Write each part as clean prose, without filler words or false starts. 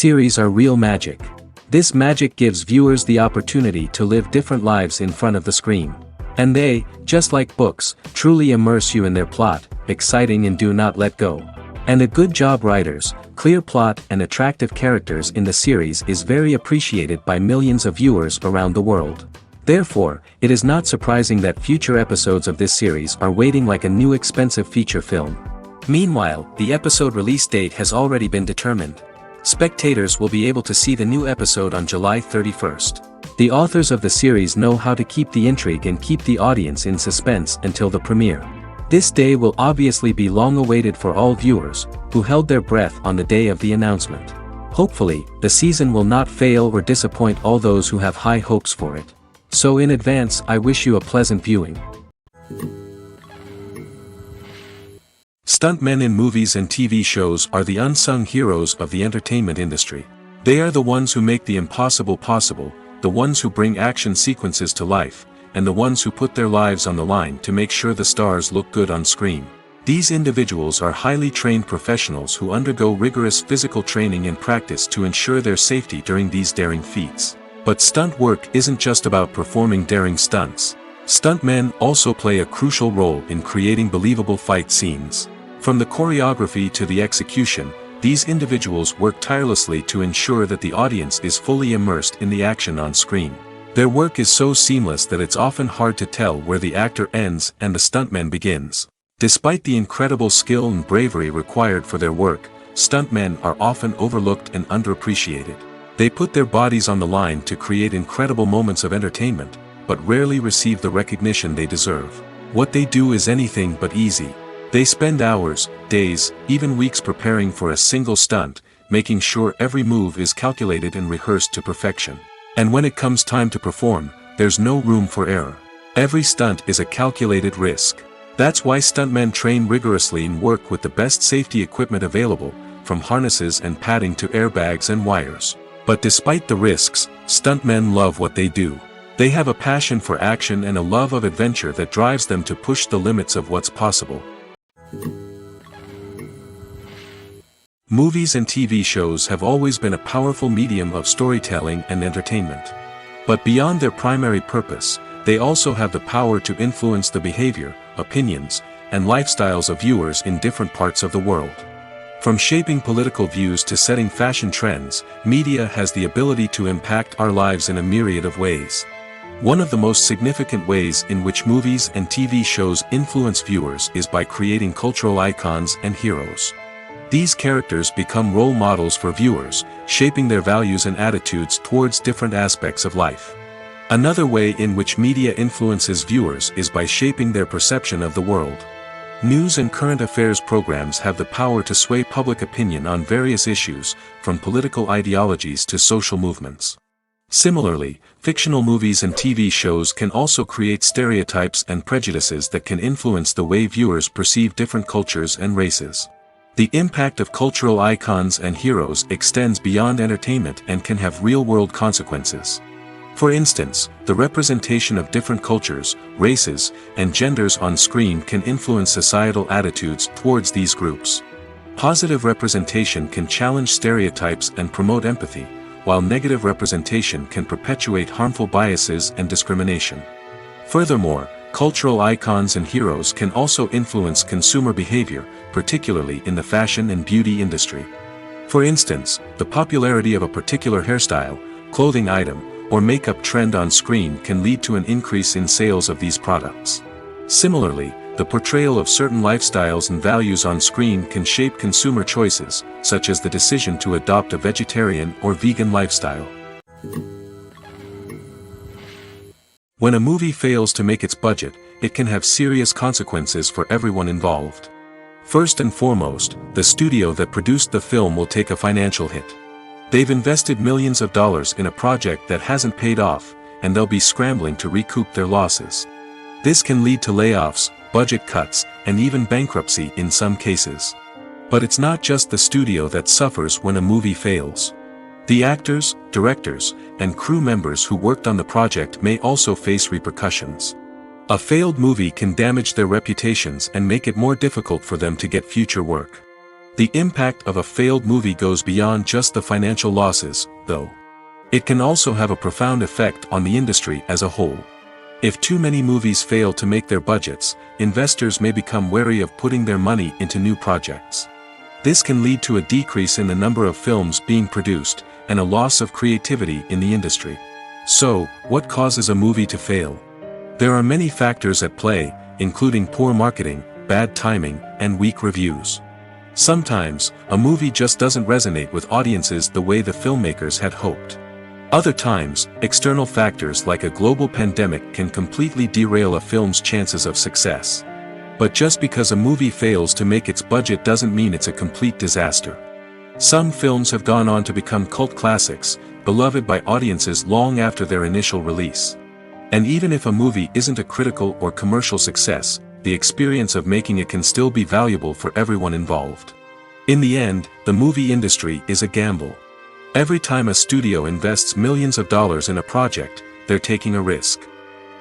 Series are real magic. This magic gives viewers the opportunity to live different lives in front of the screen. And they, just like books, truly immerse you in their plot, exciting and do not let go. And a good job writers, clear plot and attractive characters in the series is very appreciated by millions of viewers around the world. Therefore, it is not surprising that future episodes of this series are waiting like a new expensive feature film. Meanwhile, the episode release date has already been determined. Spectators will be able to see the new episode on July 31st. The authors of the series know how to keep the intrigue and keep the audience in suspense until the premiere. This day will obviously be long awaited for all viewers, who held their breath on the day of the announcement. Hopefully, the season will not fail or disappoint all those who have high hopes for it. So in advance, I wish you a pleasant viewing. Stuntmen in movies and TV shows are the unsung heroes of the entertainment industry. They are the ones who make the impossible possible, the ones who bring action sequences to life, and the ones who put their lives on the line to make sure the stars look good on screen. These individuals are highly trained professionals who undergo rigorous physical training and practice to ensure their safety during these daring feats. But stunt work isn't just about performing daring stunts. Stuntmen also play a crucial role in creating believable fight scenes. From the choreography to the execution, these individuals work tirelessly to ensure that the audience is fully immersed in the action on screen. Their work is so seamless that it's often hard to tell where the actor ends and the stuntman begins. Despite the incredible skill and bravery required for their work, stuntmen are often overlooked and underappreciated. They put their bodies on the line to create incredible moments of entertainment, but rarely receive the recognition they deserve. What they do is anything but easy. They spend hours, days, even weeks preparing for a single stunt, making sure every move is calculated and rehearsed to perfection. And when it comes time to perform, there's no room for error. Every stunt is a calculated risk. That's why stuntmen train rigorously and work with the best safety equipment available, from harnesses and padding to airbags and wires. But despite the risks, stuntmen love what they do. They have a passion for action and a love of adventure that drives them to push the limits of what's possible. Movies and TV shows have always been a powerful medium of storytelling and entertainment. But beyond their primary purpose, they also have the power to influence the behavior, opinions, and lifestyles of viewers in different parts of the world. From shaping political views to setting fashion trends, media has the ability to impact our lives in a myriad of ways. One of the most significant ways in which movies and TV shows influence viewers is by creating cultural icons and heroes. These characters become role models for viewers, shaping their values and attitudes towards different aspects of life. Another way in which media influences viewers is by shaping their perception of the world. News and current affairs programs have the power to sway public opinion on various issues, from political ideologies to social movements. Similarly, fictional movies and TV shows can also create stereotypes and prejudices that can influence the way viewers perceive different cultures and races. The impact of cultural icons and heroes extends beyond entertainment and can have real-world consequences. For instance, the representation of different cultures, races, and genders on screen can influence societal attitudes towards these groups. Positive representation can challenge stereotypes and promote empathy, while negative representation can perpetuate harmful biases and discrimination. Furthermore, cultural icons and heroes can also influence consumer behavior, particularly in the fashion and beauty industry. For instance, the popularity of a particular hairstyle, clothing item, or makeup trend on screen can lead to an increase in sales of these products. Similarly, the portrayal of certain lifestyles and values on screen can shape consumer choices, such as the decision to adopt a vegetarian or vegan lifestyle. When a movie fails to make its budget, it can have serious consequences for everyone involved. First and foremost, the studio that produced the film will take a financial hit. They've invested millions of dollars in a project that hasn't paid off, and they'll be scrambling to recoup their losses. This can lead to layoffs, budget cuts, and even bankruptcy in some cases. But it's not just the studio that suffers when a movie fails. The actors, directors, and crew members who worked on the project may also face repercussions. A failed movie can damage their reputations and make it more difficult for them to get future work. The impact of a failed movie goes beyond just the financial losses, though. It can also have a profound effect on the industry as a whole. If too many movies fail to make their budgets, investors may become wary of putting their money into new projects. This can lead to a decrease in the number of films being produced, and a loss of creativity in the industry. So, what causes a movie to fail? There are many factors at play, including poor marketing, bad timing, and weak reviews. Sometimes, a movie just doesn't resonate with audiences the way the filmmakers had hoped. Other times, external factors like a global pandemic can completely derail a film's chances of success. But just because a movie fails to make its budget doesn't mean it's a complete disaster. Some films have gone on to become cult classics, beloved by audiences long after their initial release. And even if a movie isn't a critical or commercial success, the experience of making it can still be valuable for everyone involved. In the end, the movie industry is a gamble. Every time a studio invests millions of dollars in a project, they're taking a risk.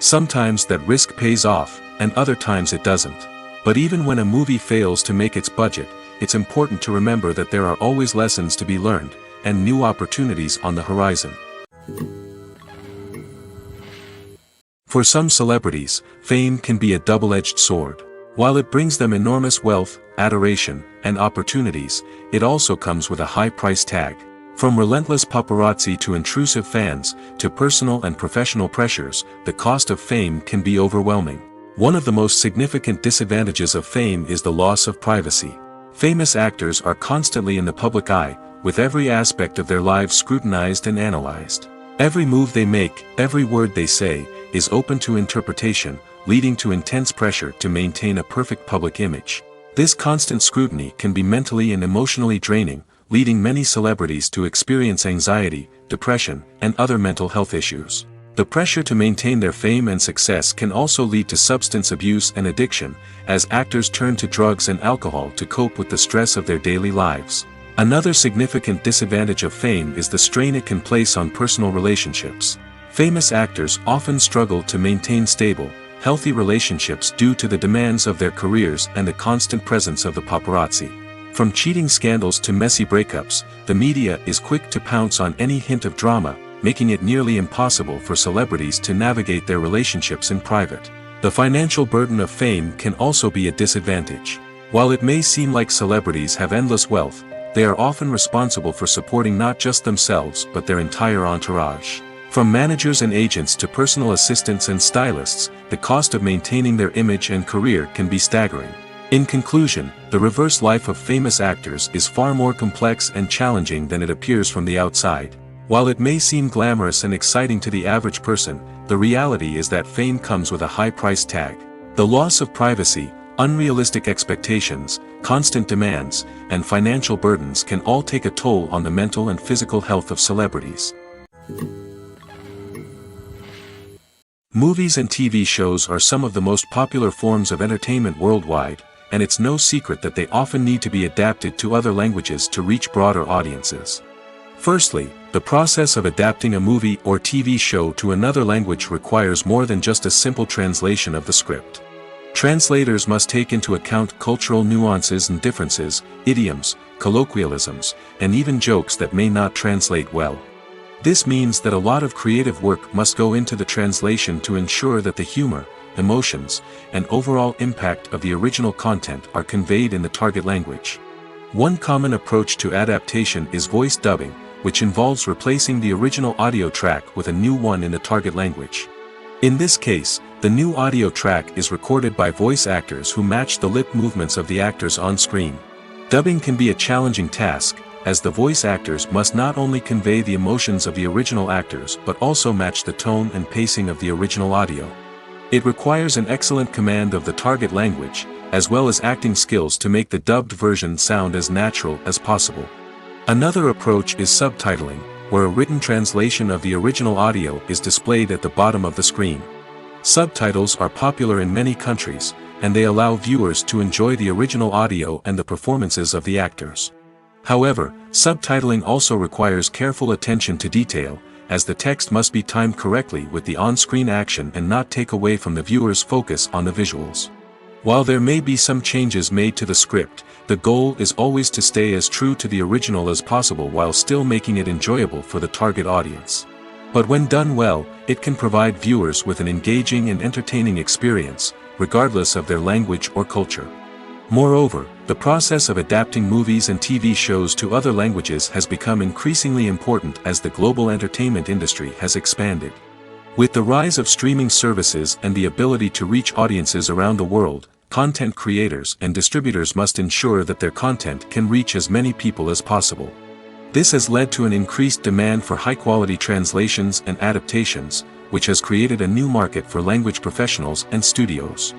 Sometimes that risk pays off, and other times it doesn't. But even when a movie fails to make its budget, it's important to remember that there are always lessons to be learned, and new opportunities on the horizon. For some celebrities, fame can be a double-edged sword. While it brings them enormous wealth, adoration, and opportunities, it also comes with a high price tag. From relentless paparazzi to intrusive fans, to personal and professional pressures, the cost of fame can be overwhelming. One of the most significant disadvantages of fame is the loss of privacy. Famous actors are constantly in the public eye, with every aspect of their lives scrutinized and analyzed. Every move they make, every word they say, is open to interpretation, leading to intense pressure to maintain a perfect public image. This constant scrutiny can be mentally and emotionally draining, leading many celebrities to experience anxiety, depression, and other mental health issues. The pressure to maintain their fame and success can also lead to substance abuse and addiction, as actors turn to drugs and alcohol to cope with the stress of their daily lives. Another significant disadvantage of fame is the strain it can place on personal relationships. Famous actors often struggle to maintain stable, healthy relationships due to the demands of their careers and the constant presence of the paparazzi. From cheating scandals to messy breakups, the media is quick to pounce on any hint of drama, making it nearly impossible for celebrities to navigate their relationships in private. The financial burden of fame can also be a disadvantage. While it may seem like celebrities have endless wealth, they are often responsible for supporting not just themselves but their entire entourage. From managers and agents to personal assistants and stylists, the cost of maintaining their image and career can be staggering. In conclusion, the reverse life of famous actors is far more complex and challenging than it appears from the outside. While it may seem glamorous and exciting to the average person, the reality is that fame comes with a high price tag. The loss of privacy, unrealistic expectations, constant demands, and financial burdens can all take a toll on the mental and physical health of celebrities. Movies and TV shows are some of the most popular forms of entertainment worldwide, and it's no secret that they often need to be adapted to other languages to reach broader audiences. Firstly, the process of adapting a movie or TV show to another language requires more than just a simple translation of the script. Translators must take into account cultural nuances and differences, idioms, colloquialisms, and even jokes that may not translate well. This means that a lot of creative work must go into the translation to ensure that the humor, emotions, and overall impact of the original content are conveyed in the target language. One common approach to adaptation is voice dubbing, which involves replacing the original audio track with a new one in the target language. In this case, the new audio track is recorded by voice actors who match the lip movements of the actors on screen. Dubbing can be a challenging task, as the voice actors must not only convey the emotions of the original actors but also match the tone and pacing of the original audio. It requires an excellent command of the target language, as well as acting skills to make the dubbed version sound as natural as possible. Another approach is subtitling, where a written translation of the original audio is displayed at the bottom of the screen. Subtitles are popular in many countries, and they allow viewers to enjoy the original audio and the performances of the actors. However, subtitling also requires careful attention to detail, as the text must be timed correctly with the on-screen action and not take away from the viewer's focus on the visuals. While there may be some changes made to the script, the goal is always to stay as true to the original as possible while still making it enjoyable for the target audience. But when done well, it can provide viewers with an engaging and entertaining experience, regardless of their language or culture. Moreover, the process of adapting movies and TV shows to other languages has become increasingly important as the global entertainment industry has expanded. With the rise of streaming services and the ability to reach audiences around the world, content creators and distributors must ensure that their content can reach as many people as possible. This has led to an increased demand for high-quality translations and adaptations, which has created a new market for language professionals and studios.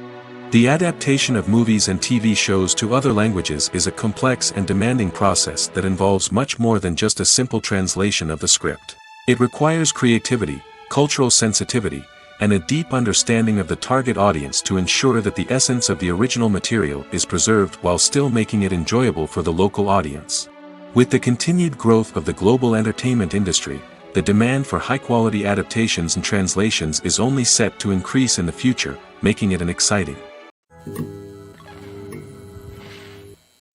The adaptation of movies and TV shows to other languages is a complex and demanding process that involves much more than just a simple translation of the script. It requires creativity, cultural sensitivity, and a deep understanding of the target audience to ensure that the essence of the original material is preserved while still making it enjoyable for the local audience. With the continued growth of the global entertainment industry, the demand for high-quality adaptations and translations is only set to increase in the future, making it an exciting.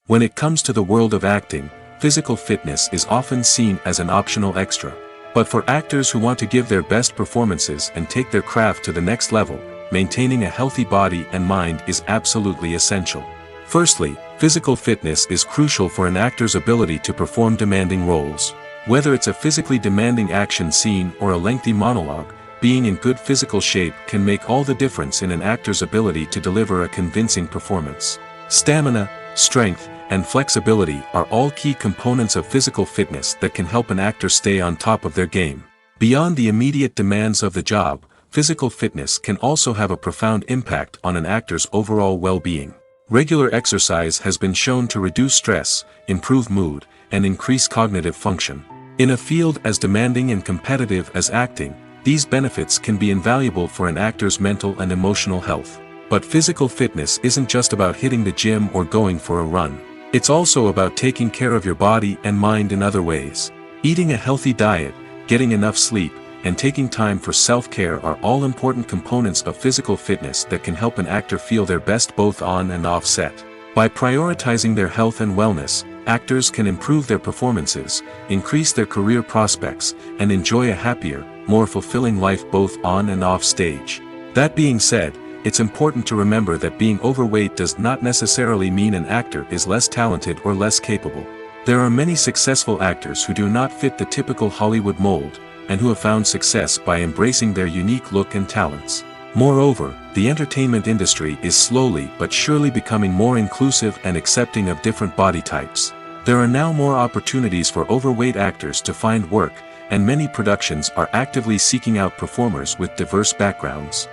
When it comes to the world of acting, physical fitness is often seen as an optional extra. But for actors who want to give their best performances and take their craft to the next level, maintaining a healthy body and mind is absolutely essential. Firstly, physical fitness is crucial for an actor's ability to perform demanding roles. Whether it's a physically demanding action scene or a lengthy monologue, being in good physical shape can make all the difference in an actor's ability to deliver a convincing performance. Stamina, strength, and flexibility are all key components of physical fitness that can help an actor stay on top of their game. Beyond the immediate demands of the job, physical fitness can also have a profound impact on an actor's overall well-being. Regular exercise has been shown to reduce stress, improve mood, and increase cognitive function. In a field as demanding and competitive as acting, these benefits can be invaluable for an actor's mental and emotional health. But physical fitness isn't just about hitting the gym or going for a run. It's also about taking care of your body and mind in other ways. Eating a healthy diet, getting enough sleep, and taking time for self-care are all important components of physical fitness that can help an actor feel their best both on and off set. By prioritizing their health and wellness, actors can improve their performances, increase their career prospects, and enjoy a happier, more fulfilling life both on and off stage. That being said, it's important to remember that being overweight does not necessarily mean an actor is less talented or less capable. There are many successful actors who do not fit the typical Hollywood mold, and who have found success by embracing their unique look and talents. Moreover, the entertainment industry is slowly but surely becoming more inclusive and accepting of different body types. There are now more opportunities for overweight actors to find work, and many productions are actively seeking out performers with diverse backgrounds.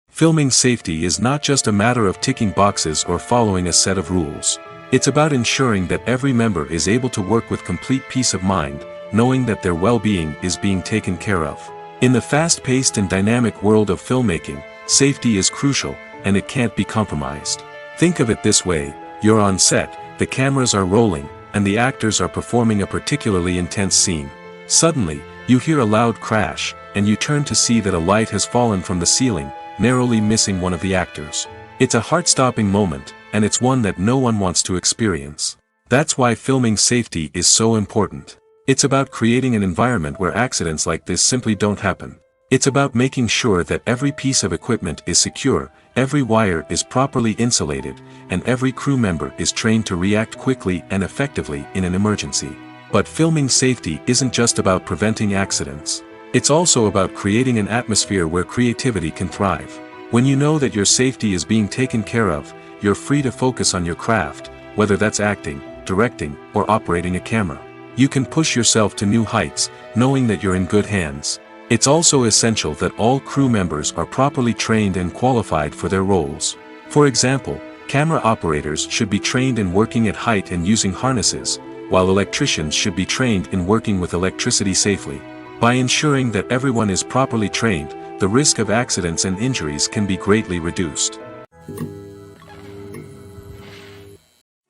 Filming safety is not just a matter of ticking boxes or following a set of rules. It's about ensuring that every member is able to work with complete peace of mind, knowing that their well-being is being taken care of. In the fast-paced and dynamic world of filmmaking, safety is crucial, and it can't be compromised. Think of it this way: you're on set, the cameras are rolling, and the actors are performing a particularly intense scene. Suddenly, you hear a loud crash, and you turn to see that a light has fallen from the ceiling, narrowly missing one of the actors. It's a heart-stopping moment, and it's one that no one wants to experience. That's why filming safety is so important. It's about creating an environment where accidents like this simply don't happen. It's about making sure that every piece of equipment is secure, every wire is properly insulated, and every crew member is trained to react quickly and effectively in an emergency. But filming safety isn't just about preventing accidents. It's also about creating an atmosphere where creativity can thrive. When you know that your safety is being taken care of, you're free to focus on your craft, whether that's acting, directing, or operating a camera. You can push yourself to new heights, knowing that you're in good hands. It's also essential that all crew members are properly trained and qualified for their roles. For example, camera operators should be trained in working at height and using harnesses, while electricians should be trained in working with electricity safely. By ensuring that everyone is properly trained, the risk of accidents and injuries can be greatly reduced.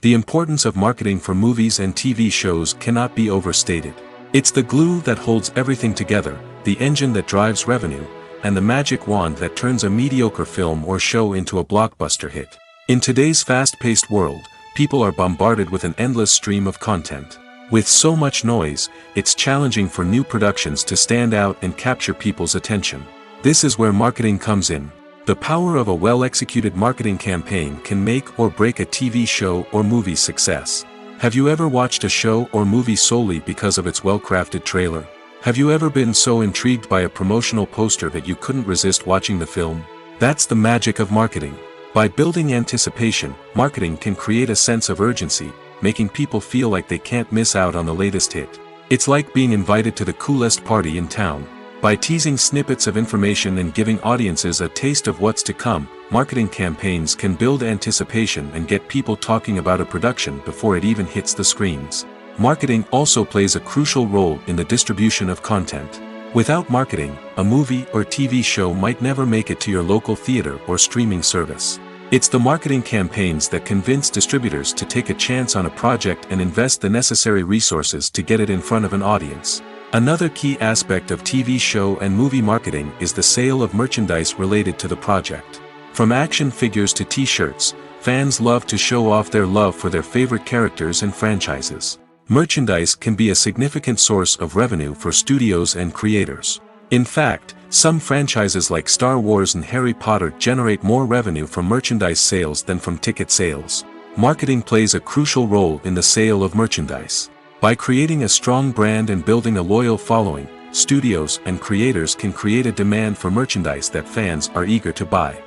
The importance of marketing for movies and TV shows cannot be overstated. It's the glue that holds everything together, the engine that drives revenue, and the magic wand that turns a mediocre film or show into a blockbuster hit. In today's fast-paced world, people are bombarded with an endless stream of content. With so much noise, it's challenging for new productions to stand out and capture people's attention. This is where marketing comes in. The power of a well-executed marketing campaign can make or break a TV show or movie's success. Have you ever watched a show or movie solely because of its well-crafted trailer? Have you ever been so intrigued by a promotional poster that you couldn't resist watching the film? That's the magic of marketing. By building anticipation, marketing can create a sense of urgency, making people feel like they can't miss out on the latest hit. It's like being invited to the coolest party in town. By teasing snippets of information and giving audiences a taste of what's to come, marketing campaigns can build anticipation and get people talking about a production before it even hits the screens. Marketing also plays a crucial role in the distribution of content. Without marketing, a movie or TV show might never make it to your local theater or streaming service. It's the marketing campaigns that convince distributors to take a chance on a project and invest the necessary resources to get it in front of an audience. Another key aspect of TV show and movie marketing is the sale of merchandise related to the project. From action figures to t-shirts, fans love to show off their love for their favorite characters and franchises. Merchandise can be a significant source of revenue for studios and creators. In fact, some franchises like Star Wars and Harry Potter generate more revenue from merchandise sales than from ticket sales. Marketing plays a crucial role in the sale of merchandise. By creating a strong brand and building a loyal following, studios and creators can create a demand for merchandise that fans are eager to buy.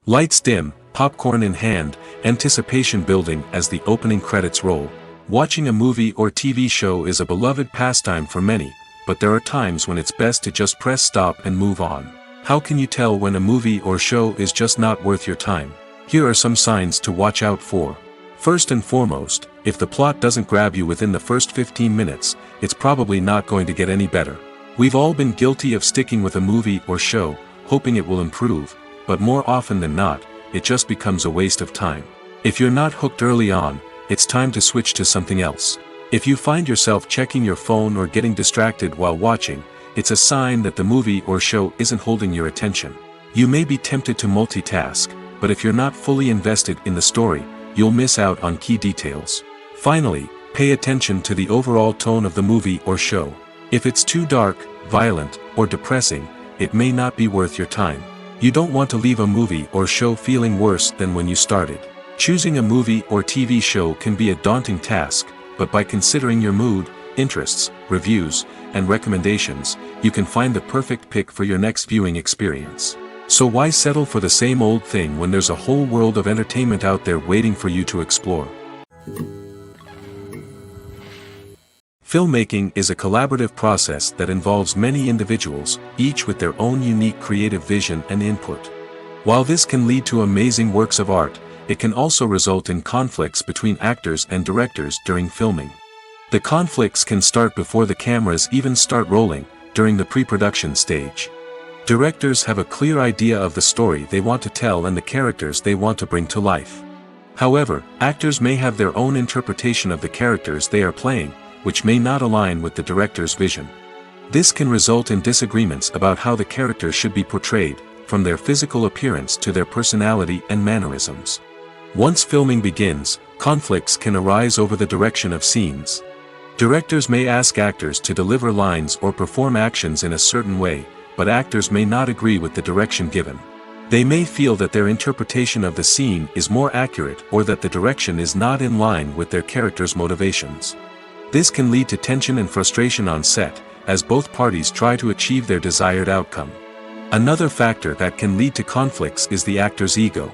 Lights dim, popcorn in hand, anticipation building as the opening credits roll. Watching a movie or TV show is a beloved pastime for many, but there are times when it's best to just press stop and move on. How can you tell when a movie or show is just not worth your time? Here are some signs to watch out for. First and foremost, if the plot doesn't grab you within the first 15 minutes, it's probably not going to get any better. We've all been guilty of sticking with a movie or show, hoping it will improve, but more often than not, it just becomes a waste of time. If you're not hooked early on, it's time to switch to something else. If you find yourself checking your phone or getting distracted while watching, it's a sign that the movie or show isn't holding your attention. You may be tempted to multitask, but if you're not fully invested in the story, you'll miss out on key details. Finally, pay attention to the overall tone of the movie or show. If it's too dark, violent, or depressing, it may not be worth your time. You don't want to leave a movie or show feeling worse than when you started. Choosing a movie or TV show can be a daunting task, but by considering your mood, interests, reviews, and recommendations, you can find the perfect pick for your next viewing experience. So why settle for the same old thing when there's a whole world of entertainment out there waiting for you to explore? Filmmaking is a collaborative process that involves many individuals, each with their own unique creative vision and input. While this can lead to amazing works of art, it can also result in conflicts between actors and directors during filming. The conflicts can start before the cameras even start rolling, during the pre-production stage. Directors have a clear idea of the story they want to tell and the characters they want to bring to life. However, actors may have their own interpretation of the characters they are playing, which may not align with the director's vision. This can result in disagreements about how the characters should be portrayed, from their physical appearance to their personality and mannerisms. Once filming begins, conflicts can arise over the direction of scenes. Directors may ask actors to deliver lines or perform actions in a certain way, but actors may not agree with the direction given. They may feel that their interpretation of the scene is more accurate or that the direction is not in line with their character's motivations. This can lead to tension and frustration on set, as both parties try to achieve their desired outcome. Another factor that can lead to conflicts is the actor's ego.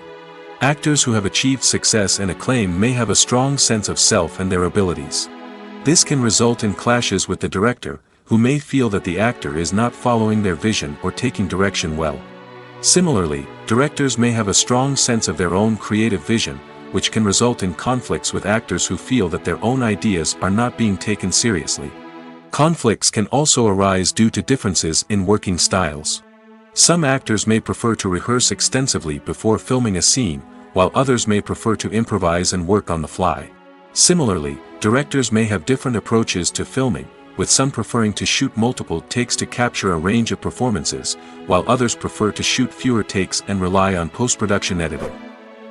Actors who have achieved success and acclaim may have a strong sense of self and their abilities. This can result in clashes with the director, who may feel that the actor is not following their vision or taking direction well. Similarly, directors may have a strong sense of their own creative vision, which can result in conflicts with actors who feel that their own ideas are not being taken seriously. Conflicts can also arise due to differences in working styles. Some actors may prefer to rehearse extensively before filming a scene, while others may prefer to improvise and work on the fly. Similarly, directors may have different approaches to filming, with some preferring to shoot multiple takes to capture a range of performances, while others prefer to shoot fewer takes and rely on post-production editing.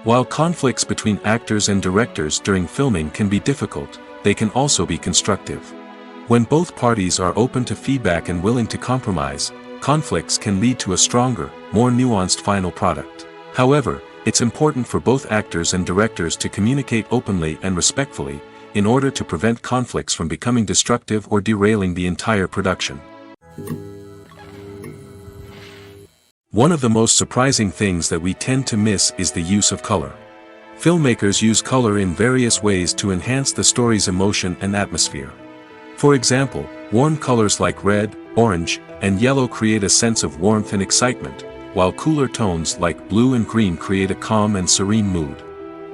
While conflicts between actors and directors during filming can be difficult, they can also be constructive. When both parties are open to feedback and willing to compromise, conflicts can lead to a stronger, more nuanced final product. However, it's important for both actors and directors to communicate openly and respectfully, in order to prevent conflicts from becoming destructive or derailing the entire production. One of the most surprising things that we tend to miss is the use of color. Filmmakers use color in various ways to enhance the story's emotion and atmosphere. For example, warm colors like red, orange, and yellow create a sense of warmth and excitement, while cooler tones like blue and green create a calm and serene mood.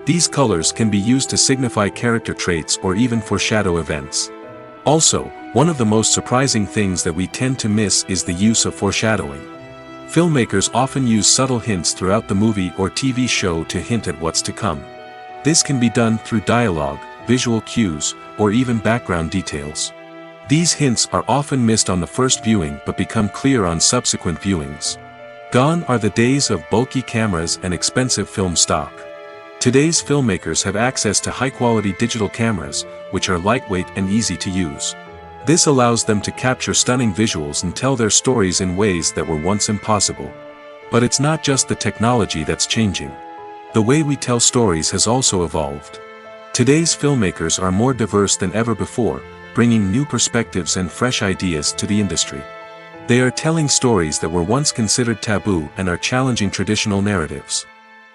These colors can be used to signify character traits or even foreshadow events. Also, one of the most surprising things that we tend to miss is the use of foreshadowing. Filmmakers often use subtle hints throughout the movie or TV show to hint at what's to come. This can be done through dialogue, visual cues, or even background details. These hints are often missed on the first viewing but become clear on subsequent viewings. Gone are the days of bulky cameras and expensive film stock. Today's filmmakers have access to high-quality digital cameras, which are lightweight and easy to use. This allows them to capture stunning visuals and tell their stories in ways that were once impossible. But it's not just the technology that's changing. The way we tell stories has also evolved. Today's filmmakers are more diverse than ever before, bringing new perspectives and fresh ideas to the industry. They are telling stories that were once considered taboo and are challenging traditional narratives.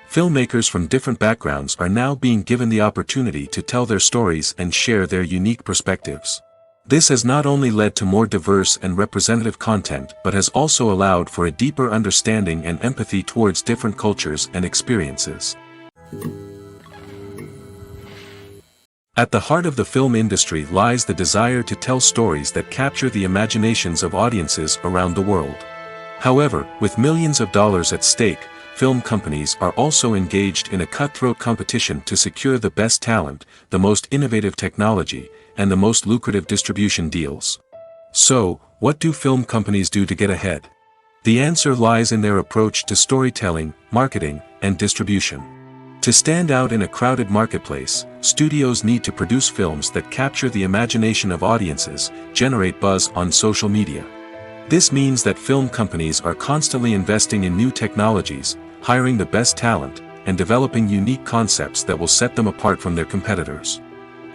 Filmmakers from different backgrounds are now being given the opportunity to tell their stories and share their unique perspectives. This has not only led to more diverse and representative content but has also allowed for a deeper understanding and empathy towards different cultures and experiences. At the heart of the film industry lies the desire to tell stories that capture the imaginations of audiences around the world. However, with millions of dollars at stake, film companies are also engaged in a cutthroat competition to secure the best talent, the most innovative technology, and the most lucrative distribution deals. So, what do film companies do to get ahead? The answer lies in their approach to storytelling, marketing, and distribution. To stand out in a crowded marketplace, studios need to produce films that capture the imagination of audiences, generate buzz on social media. This means that film companies are constantly investing in new technologies, hiring the best talent, and developing unique concepts that will set them apart from their competitors.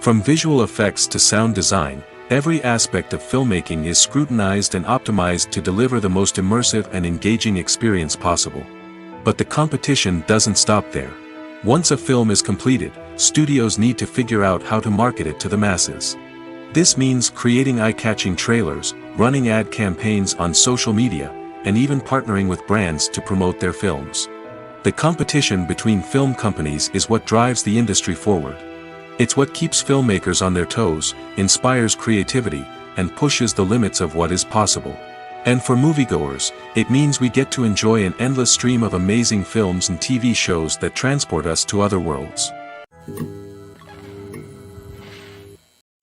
From visual effects to sound design, every aspect of filmmaking is scrutinized and optimized to deliver the most immersive and engaging experience possible. But the competition doesn't stop there. Once a film is completed, studios need to figure out how to market it to the masses. This means creating eye-catching trailers, running ad campaigns on social media, and even partnering with brands to promote their films. The competition between film companies is what drives the industry forward. It's what keeps filmmakers on their toes, inspires creativity, and pushes the limits of what is possible. And for moviegoers, it means we get to enjoy an endless stream of amazing films and TV shows that transport us to other worlds.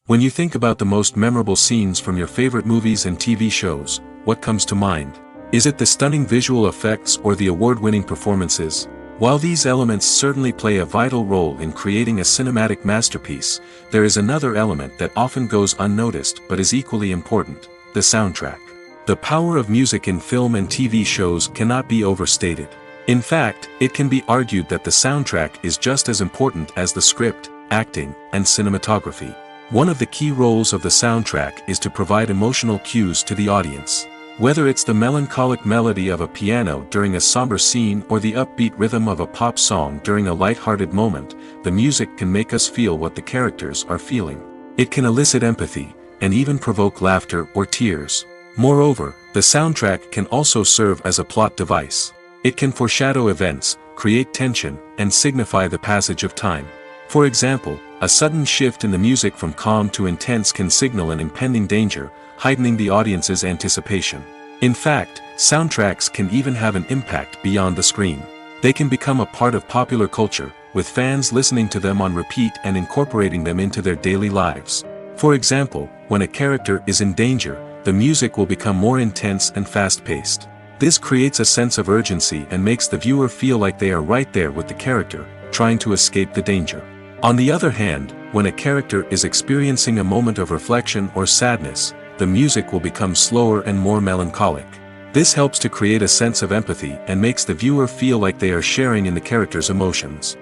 When you think about the most memorable scenes from your favorite movies and TV shows, what comes to mind? Is it the stunning visual effects or the award-winning performances? While these elements certainly play a vital role in creating a cinematic masterpiece, there is another element that often goes unnoticed but is equally important: the soundtrack. The power of music in film and TV shows cannot be overstated. In fact, it can be argued that the soundtrack is just as important as the script, acting, and cinematography. One of the key roles of the soundtrack is to provide emotional cues to the audience. Whether it's the melancholic melody of a piano during a somber scene or the upbeat rhythm of a pop song during a light-hearted moment, the music can make us feel what the characters are feeling. It can elicit empathy, and even provoke laughter or tears. Moreover, the soundtrack can also serve as a plot device. It can foreshadow events, create tension, and signify the passage of time. For example, a sudden shift in the music from calm to intense can signal an impending danger, heightening the audience's anticipation. In fact, soundtracks can even have an impact beyond the screen. They can become a part of popular culture, with fans listening to them on repeat and incorporating them into their daily lives. For example, when a character is in danger, the music will become more intense and fast-paced. This creates a sense of urgency and makes the viewer feel like they are right there with the character, trying to escape the danger. On the other hand, when a character is experiencing a moment of reflection or sadness, the music will become slower and more melancholic. This helps to create a sense of empathy and makes the viewer feel like they are sharing in the character's emotions.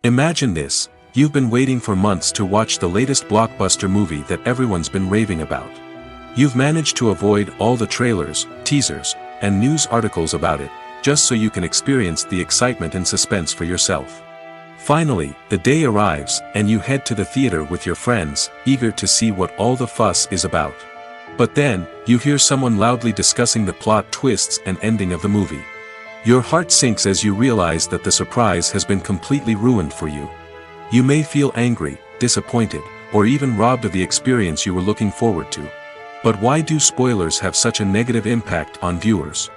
Imagine this: you've been waiting for months to watch the latest blockbuster movie that everyone's been raving about. You've managed to avoid all the trailers, teasers, and news articles about it, just so you can experience the excitement and suspense for yourself. Finally, the day arrives, and you head to the theater with your friends, eager to see what all the fuss is about. But then, you hear someone loudly discussing the plot twists and ending of the movie. Your heart sinks as you realize that the surprise has been completely ruined for you. You may feel angry, disappointed, or even robbed of the experience you were looking forward to. But why do spoilers have such a negative impact on viewers?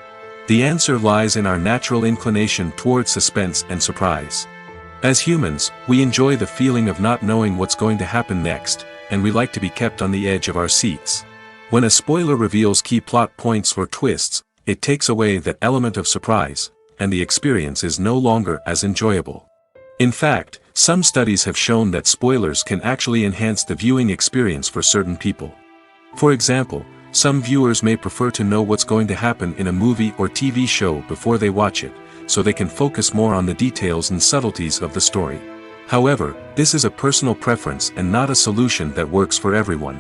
The answer lies in our natural inclination toward suspense and surprise. As humans, we enjoy the feeling of not knowing what's going to happen next, and we like to be kept on the edge of our seats. When a spoiler reveals key plot points or twists, it takes away that element of surprise, and the experience is no longer as enjoyable. In fact, some studies have shown that spoilers can actually enhance the viewing experience for certain people. For example, some viewers may prefer to know what's going to happen in a movie or TV show before they watch it, so they can focus more on the details and subtleties of the story. However, this is a personal preference and not a solution that works for everyone.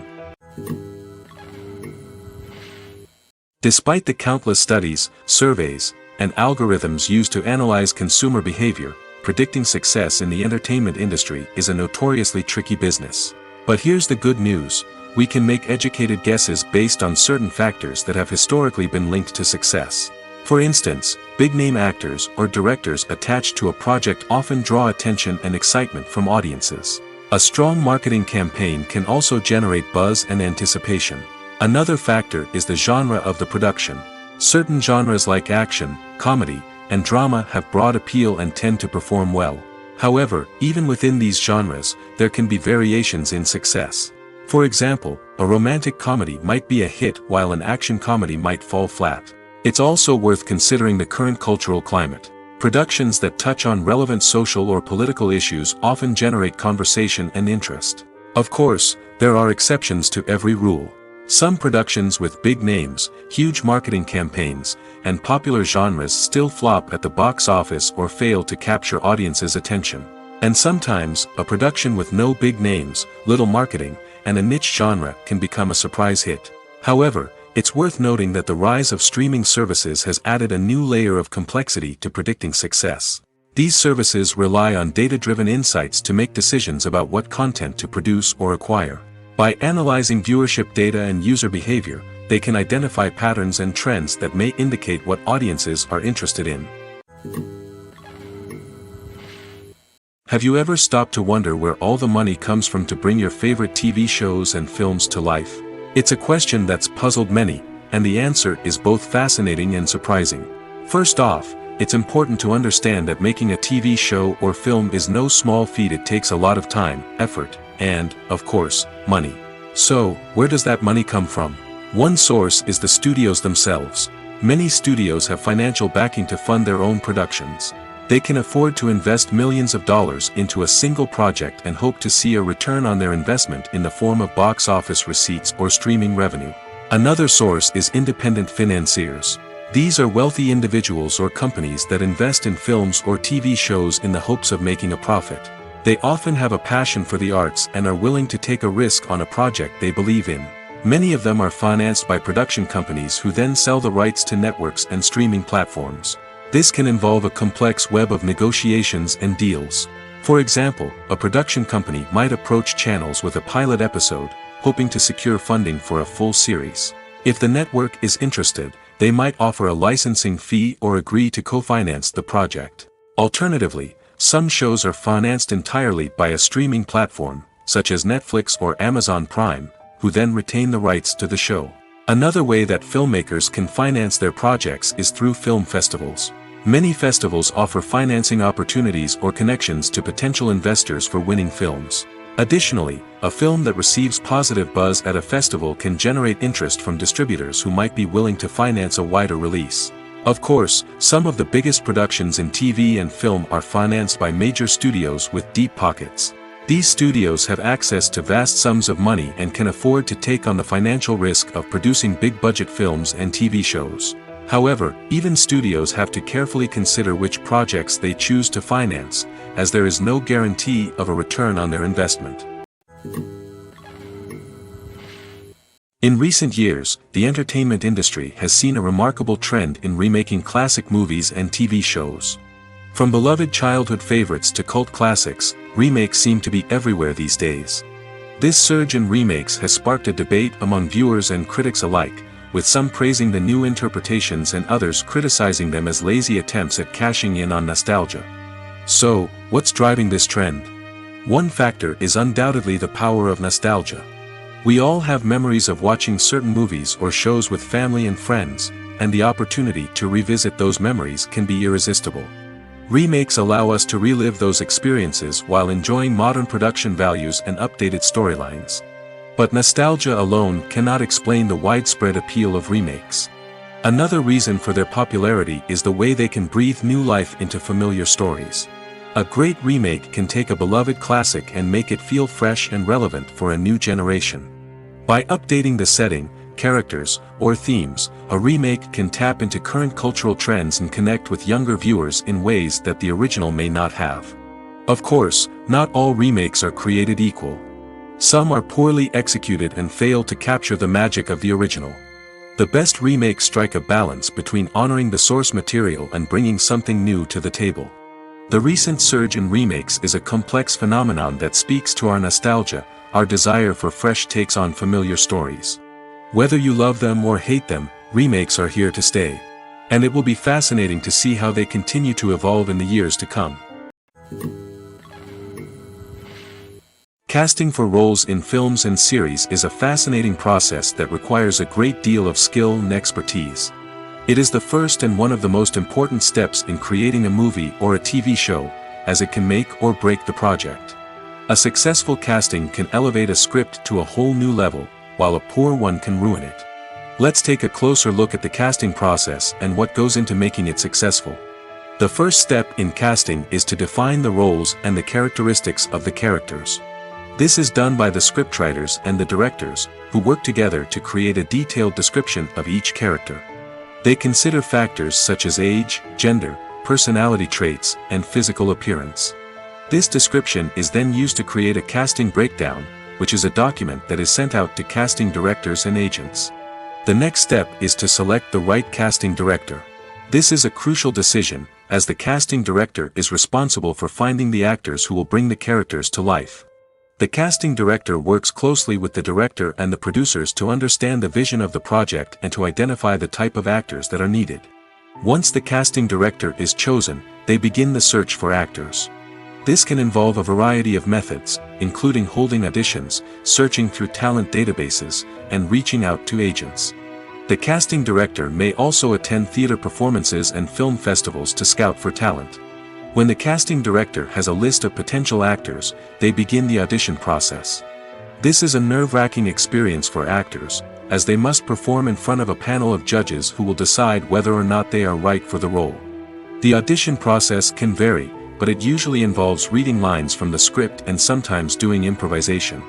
Despite the countless studies, surveys, and algorithms used to analyze consumer behavior, predicting success in the entertainment industry is a notoriously tricky business. But here's the good news: we can make educated guesses based on certain factors that have historically been linked to success. For instance, big-name actors or directors attached to a project often draw attention and excitement from audiences. A strong marketing campaign can also generate buzz and anticipation. Another factor is the genre of the production. Certain genres like action, comedy, and drama have broad appeal and tend to perform well. However, even within these genres, there can be variations in success. For example, a romantic comedy might be a hit while an action comedy might fall flat. It's also worth considering the current cultural climate. Productions that touch on relevant social or political issues often generate conversation and interest. Of course, there are exceptions to every rule. Some productions with big names, huge marketing campaigns, and popular genres still flop at the box office or fail to capture audiences' attention. And sometimes, a production with no big names, little marketing, and a niche genre can become a surprise hit. However, it's worth noting that the rise of streaming services has added a new layer of complexity to predicting success. These services rely on data-driven insights to make decisions about what content to produce or acquire. By analyzing viewership data and user behavior, they can identify patterns and trends that may indicate what audiences are interested in. Have you ever stopped to wonder where all the money comes from to bring your favorite TV shows and films to life? It's a question that's puzzled many, and the answer is both fascinating and surprising. First off, it's important to understand that making a TV show or film is no small feat. It takes a lot of time, effort, and, of course, money. So, where does that money come from? One source is the studios themselves. Many studios have financial backing to fund their own productions. They can afford to invest millions of dollars into a single project and hope to see a return on their investment in the form of box office receipts or streaming revenue. Another source is independent financiers. These are wealthy individuals or companies that invest in films or TV shows in the hopes of making a profit. They often have a passion for the arts and are willing to take a risk on a project they believe in. Many of them are financed by production companies who then sell the rights to networks and streaming platforms. This can involve a complex web of negotiations and deals. For example, a production company might approach channels with a pilot episode, hoping to secure funding for a full series. If the network is interested, they might offer a licensing fee or agree to co-finance the project. Alternatively, some shows are financed entirely by a streaming platform, such as Netflix or Amazon Prime, who then retain the rights to the show. Another way that filmmakers can finance their projects is through film festivals. Many festivals offer financing opportunities or connections to potential investors for winning films. Additionally, a film that receives positive buzz at a festival can generate interest from distributors who might be willing to finance a wider release. Of course, some of the biggest productions in TV and film are financed by major studios with deep pockets. These studios have access to vast sums of money and can afford to take on the financial risk of producing big-budget films and TV shows. However, even studios have to carefully consider which projects they choose to finance, as there is no guarantee of a return on their investment. In recent years, the entertainment industry has seen a remarkable trend in remaking classic movies and TV shows. From beloved childhood favorites to cult classics, remakes seem to be everywhere these days. This surge in remakes has sparked a debate among viewers and critics alike, with some praising the new interpretations and others criticizing them as lazy attempts at cashing in on nostalgia. So, what's driving this trend? One factor is undoubtedly the power of nostalgia. We all have memories of watching certain movies or shows with family and friends, and the opportunity to revisit those memories can be irresistible. Remakes allow us to relive those experiences while enjoying modern production values and updated storylines. But nostalgia alone cannot explain the widespread appeal of remakes. Another reason for their popularity is the way they can breathe new life into familiar stories. A great remake can take a beloved classic and make it feel fresh and relevant for a new generation. By updating the setting, characters, or themes, a remake can tap into current cultural trends and connect with younger viewers in ways that the original may not have. Of course, not all remakes are created equal. Some are poorly executed and fail to capture the magic of the original. The best remakes strike a balance between honoring the source material and bringing something new to the table. The recent surge in remakes is a complex phenomenon that speaks to our nostalgia, our desire for fresh takes on familiar stories. Whether you love them or hate them, remakes are here to stay. And it will be fascinating to see how they continue to evolve in the years to come. Casting for roles in films and series is a fascinating process that requires a great deal of skill and expertise. It is the first and one of the most important steps in creating a movie or a TV show, as it can make or break the project. A successful casting can elevate a script to a whole new level, while a poor one can ruin it. Let's take a closer look at the casting process and what goes into making it successful. The first step in casting is to define the roles and the characteristics of the characters. This is done by the scriptwriters and the directors, who work together to create a detailed description of each character. They consider factors such as age, gender, personality traits, and physical appearance. This description is then used to create a casting breakdown, which is a document that is sent out to casting directors and agents. The next step is to select the right casting director. This is a crucial decision, as the casting director is responsible for finding the actors who will bring the characters to life. The casting director works closely with the director and the producers to understand the vision of the project and to identify the type of actors that are needed. Once the casting director is chosen, they begin the search for actors. This can involve a variety of methods, including holding auditions, searching through talent databases, and reaching out to agents. The casting director may also attend theater performances and film festivals to scout for talent. When the casting director has a list of potential actors, they begin the audition process. This is a nerve-wracking experience for actors, as they must perform in front of a panel of judges who will decide whether or not they are right for the role. The audition process can vary, but it usually involves reading lines from the script and sometimes doing improvisation.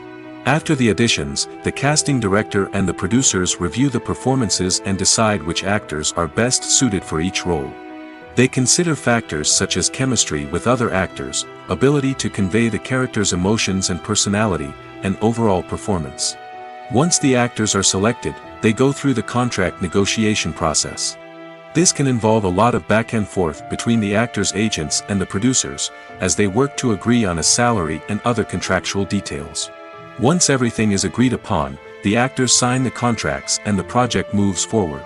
After the auditions, the casting director and the producers review the performances and decide which actors are best suited for each role. They consider factors such as chemistry with other actors, ability to convey the character's emotions and personality, and overall performance. Once the actors are selected, they go through the contract negotiation process. This can involve a lot of back and forth between the actors' agents and the producers, as they work to agree on a salary and other contractual details. Once everything is agreed upon, the actors sign the contracts and the project moves forward.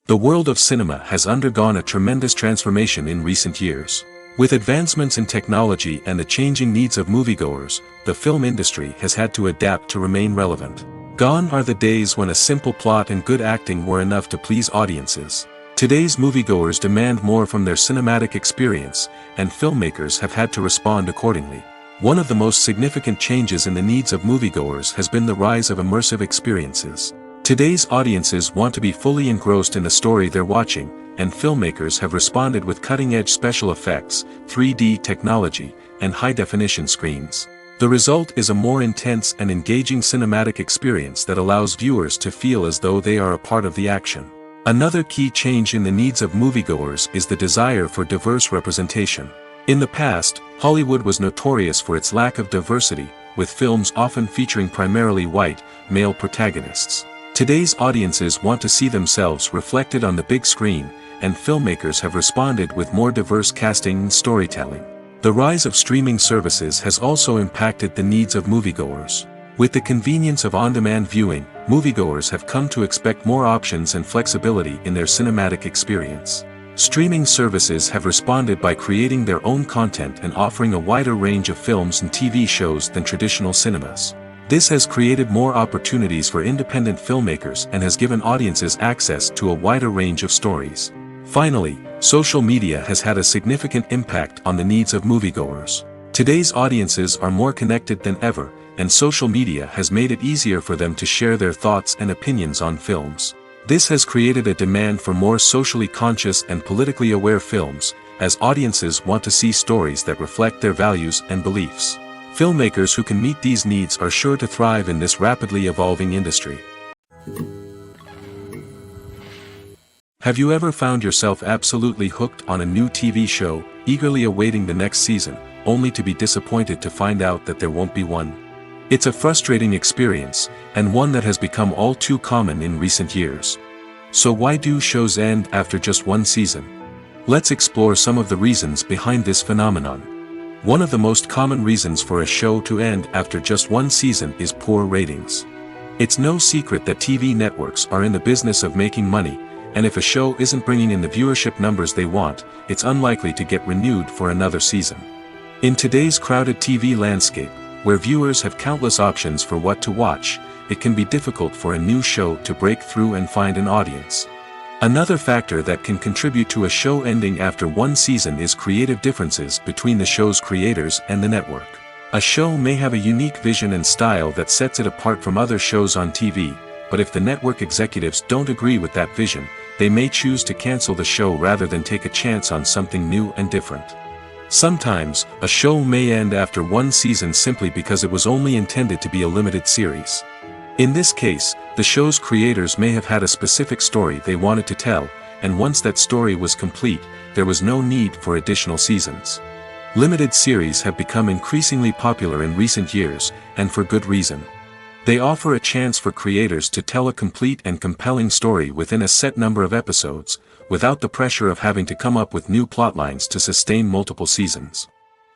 The world of cinema has undergone a tremendous transformation in recent years. With advancements in technology and the changing needs of moviegoers, the film industry has had to adapt to remain relevant. Gone are the days when a simple plot and good acting were enough to please audiences. Today's moviegoers demand more from their cinematic experience, and filmmakers have had to respond accordingly. One of the most significant changes in the needs of moviegoers has been the rise of immersive experiences. Today's audiences want to be fully engrossed in the story they're watching, and filmmakers have responded with cutting-edge special effects, 3D technology, and high-definition screens. The result is a more intense and engaging cinematic experience that allows viewers to feel as though they are a part of the action. Another key change in the needs of moviegoers is the desire for diverse representation. In the past, Hollywood was notorious for its lack of diversity, with films often featuring primarily white, male protagonists. Today's audiences want to see themselves reflected on the big screen, and filmmakers have responded with more diverse casting and storytelling. The rise of streaming services has also impacted the needs of moviegoers. With the convenience of on-demand viewing, moviegoers have come to expect more options and flexibility in their cinematic experience. Streaming services have responded by creating their own content and offering a wider range of films and TV shows than traditional cinemas. This has created more opportunities for independent filmmakers and has given audiences access to a wider range of stories. Finally, social media has had a significant impact on the needs of moviegoers. Today's audiences are more connected than ever, and social media has made it easier for them to share their thoughts and opinions on films. This has created a demand for more socially conscious and politically aware films, as audiences want to see stories that reflect their values and beliefs. Filmmakers who can meet these needs are sure to thrive in this rapidly evolving industry. Have you ever found yourself absolutely hooked on a new TV show, eagerly awaiting the next season, only to be disappointed to find out that there won't be one? It's a frustrating experience, and one that has become all too common in recent years. So why do shows end after just one season? Let's explore some of the reasons behind this phenomenon. One of the most common reasons for a show to end after just one season is poor ratings. It's no secret that TV networks are in the business of making money, and if a show isn't bringing in the viewership numbers they want, it's unlikely to get renewed for another season. In today's crowded TV landscape, where viewers have countless options for what to watch, it can be difficult for a new show to break through and find an audience. Another factor that can contribute to a show ending after one season is creative differences between the show's creators and the network. A show may have a unique vision and style that sets it apart from other shows on TV, but if the network executives don't agree with that vision, they may choose to cancel the show rather than take a chance on something new and different. Sometimes, a show may end after one season simply because it was only intended to be a limited series. In this case, the show's creators may have had a specific story they wanted to tell, and once that story was complete, there was no need for additional seasons. Limited series have become increasingly popular in recent years, and for good reason. They offer a chance for creators to tell a complete and compelling story within a set number of episodes, without the pressure of having to come up with new plotlines to sustain multiple seasons.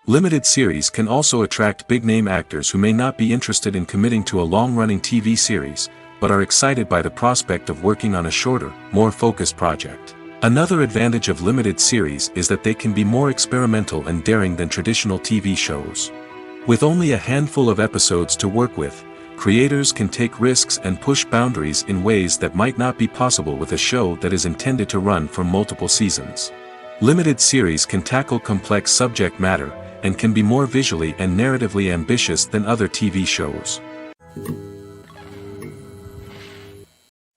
Limited series can also attract big-name actors who may not be interested in committing to a long-running TV series, but are excited by the prospect of working on a shorter, more focused project. Another advantage of limited series is that they can be more experimental and daring than traditional TV shows. With only a handful of episodes to work with, creators can take risks and push boundaries in ways that might not be possible with a show that is intended to run for multiple seasons. Limited series can tackle complex subject matter, and can be more visually and narratively ambitious than other TV shows.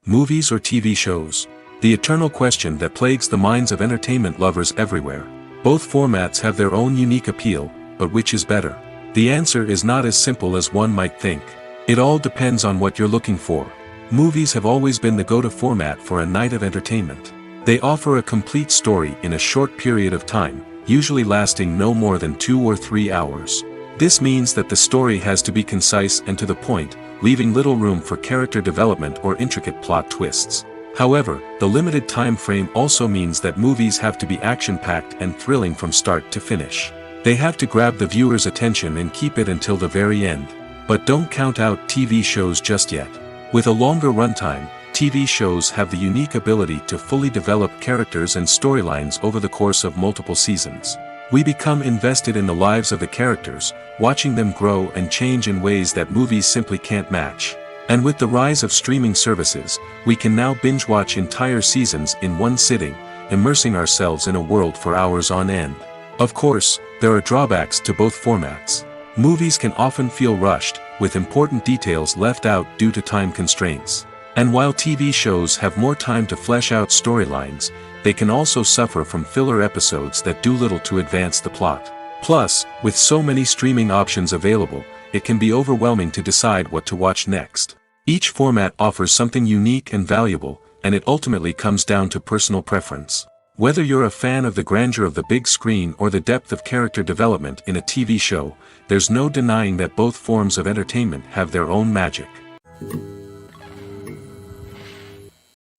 Movies or TV shows? the eternal question that plagues the minds of entertainment lovers everywhere. Both formats have their own unique appeal, but which is better? The answer is not as simple as one might think. It all depends on what you're looking for. Movies have always been the go-to format for a night of entertainment. They offer a complete story in a short period of time, usually lasting no more than 2 or 3 hours. This means that the story has to be concise and to the point, leaving little room for character development or intricate plot twists. However, the limited time frame also means that movies have to be action-packed and thrilling from start to finish. They have to grab the viewer's attention and keep it until the very end. But don't count out TV shows just yet. With a longer runtime, TV shows have the unique ability to fully develop characters and storylines over the course of multiple seasons. We become invested in the lives of the characters, watching them grow and change in ways that movies simply can't match. And with the rise of streaming services, we can now binge-watch entire seasons in one sitting, immersing ourselves in a world for hours on end. Of course, there are drawbacks to both formats. Movies can often feel rushed, with important details left out due to time constraints. And while TV shows have more time to flesh out storylines, they can also suffer from filler episodes that do little to advance the plot. Plus, with so many streaming options available, it can be overwhelming to decide what to watch next. Each format offers something unique and valuable, and it ultimately comes down to personal preference. Whether you're a fan of the grandeur of the big screen or the depth of character development in a TV show, there's no denying that both forms of entertainment have their own magic.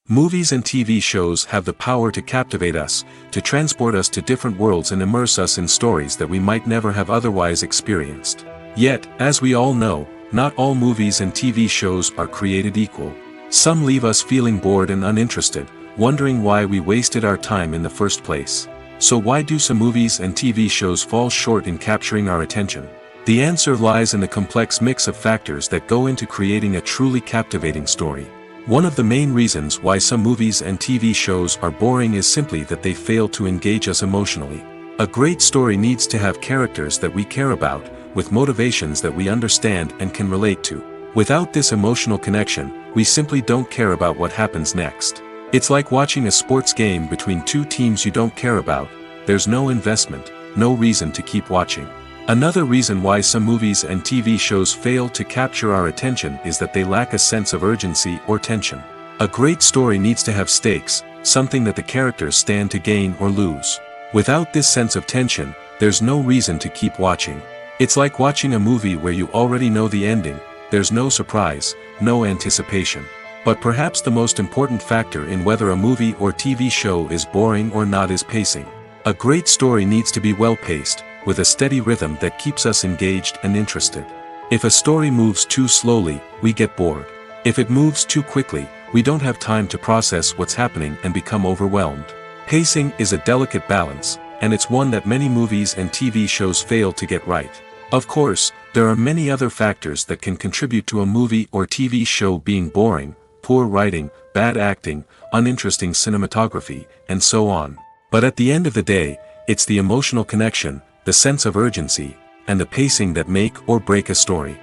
Movies and TV shows have the power to captivate us, to transport us to different worlds and immerse us in stories that we might never have otherwise experienced. Yet, as we all know, not all movies and TV shows are created equal. Some leave us feeling bored and uninterested, wondering why we wasted our time in the first place. So why do some movies and TV shows fall short in capturing our attention? The answer lies in the complex mix of factors that go into creating a truly captivating story. One of the main reasons why some movies and TV shows are boring is simply that they fail to engage us emotionally. A great story needs to have characters that we care about, with motivations that we understand and can relate to. Without this emotional connection, we simply don't care about what happens next. It's like watching a sports game between two teams you don't care about. There's no investment, no reason to keep watching. Another reason why some movies and TV shows fail to capture our attention is that they lack a sense of urgency or tension. A great story needs to have stakes, something that the characters stand to gain or lose. Without this sense of tension, there's no reason to keep watching. It's like watching a movie where you already know the ending. There's no surprise, no anticipation. But perhaps the most important factor in whether a movie or TV show is boring or not is pacing. A great story needs to be well-paced, with a steady rhythm that keeps us engaged and interested. If a story moves too slowly, we get bored. If it moves too quickly, we don't have time to process what's happening and become overwhelmed. Pacing is a delicate balance, and it's one that many movies and TV shows fail to get right. Of course, there are many other factors that can contribute to a movie or TV show being boring: poor writing, bad acting, uninteresting cinematography, and so on. But at the end of the day, it's the emotional connection, the sense of urgency, and the pacing that make or break a story.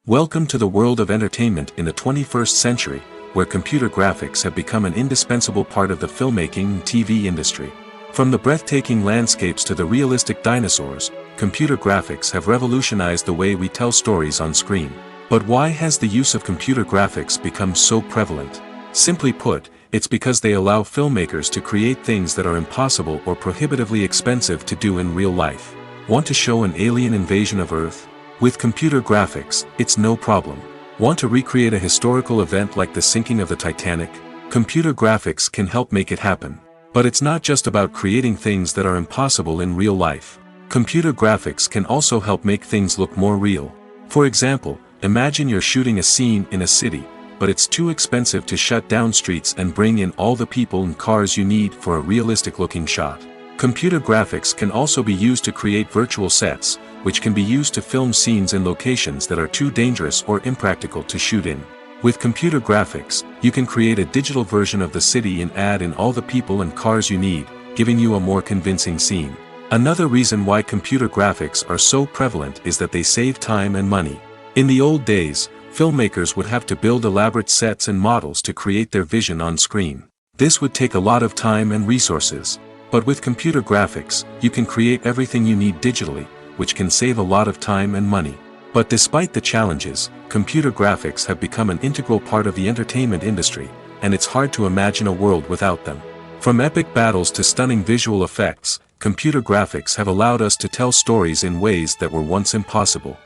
Welcome to the world of entertainment in the 21st century, where computer graphics have become an indispensable part of the filmmaking and TV industry. From the breathtaking landscapes to the realistic dinosaurs, computer graphics have revolutionized the way we tell stories on screen. But why has the use of computer graphics become so prevalent? Simply put, it's because they allow filmmakers to create things that are impossible or prohibitively expensive to do in real life. Want to show an alien invasion of Earth? With computer graphics, it's no problem. Want to recreate a historical event like the sinking of the Titanic? Computer graphics can help make it happen. But it's not just about creating things that are impossible in real life. Computer graphics can also help make things look more real. For example, imagine you're shooting a scene in a city, but it's too expensive to shut down streets and bring in all the people and cars you need for a realistic-looking shot. Computer graphics can also be used to create virtual sets, which can be used to film scenes in locations that are too dangerous or impractical to shoot in. With computer graphics, you can create a digital version of the city and add in all the people and cars you need, giving you a more convincing scene. Another reason why computer graphics are so prevalent is that they save time and money. In the old days, filmmakers would have to build elaborate sets and models to create their vision on screen. This would take a lot of time and resources. But with computer graphics, you can create everything you need digitally, which can save a lot of time and money. But despite the challenges, computer graphics have become an integral part of the entertainment industry, and it's hard to imagine a world without them. From epic battles to stunning visual effects, computer graphics have allowed us to tell stories in ways that were once impossible.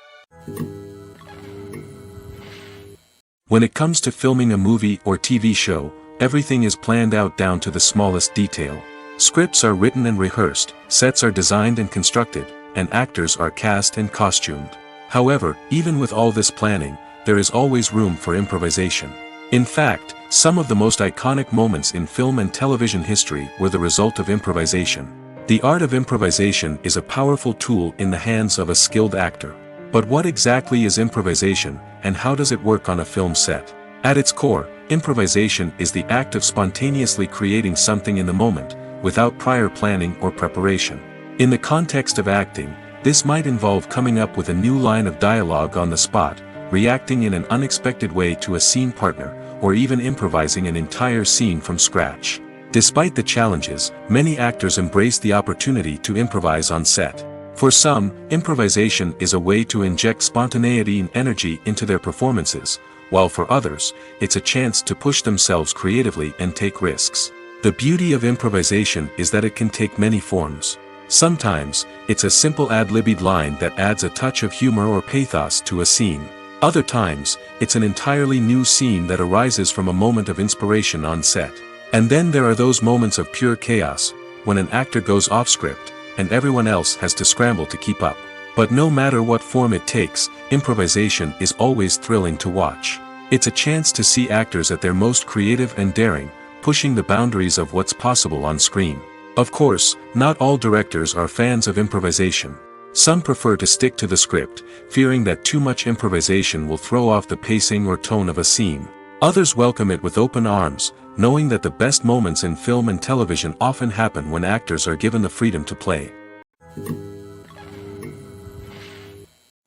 When it comes to filming a movie or TV show, everything is planned out down to the smallest detail. Scripts are written and rehearsed, sets are designed and constructed, and actors are cast and costumed. However, even with all this planning, there is always room for improvisation. In fact, some of the most iconic moments in film and television history were the result of improvisation. The art of improvisation is a powerful tool in the hands of a skilled actor. But what exactly is improvisation, and how does it work on a film set? At its core, improvisation is the act of spontaneously creating something in the moment, without prior planning or preparation. In the context of acting, this might involve coming up with a new line of dialogue on the spot, reacting in an unexpected way to a scene partner, or even improvising an entire scene from scratch. Despite the challenges, many actors embrace the opportunity to improvise on set. For some, improvisation is a way to inject spontaneity and energy into their performances, while for others, it's a chance to push themselves creatively and take risks. The beauty of improvisation is that it can take many forms. Sometimes, it's a simple ad-libbed line that adds a touch of humor or pathos to a scene. Other times, it's an entirely new scene that arises from a moment of inspiration on set. And then there are those moments of pure chaos, when an actor goes off script, and everyone else has to scramble to keep up. But no matter what form it takes, improvisation is always thrilling to watch. It's a chance to see actors at their most creative and daring, pushing the boundaries of what's possible on screen. Of course, not all directors are fans of improvisation. Some prefer to stick to the script, fearing that too much improvisation will throw off the pacing or tone of a scene. Others welcome it with open arms, knowing that the best moments in film and television often happen when actors are given the freedom to play.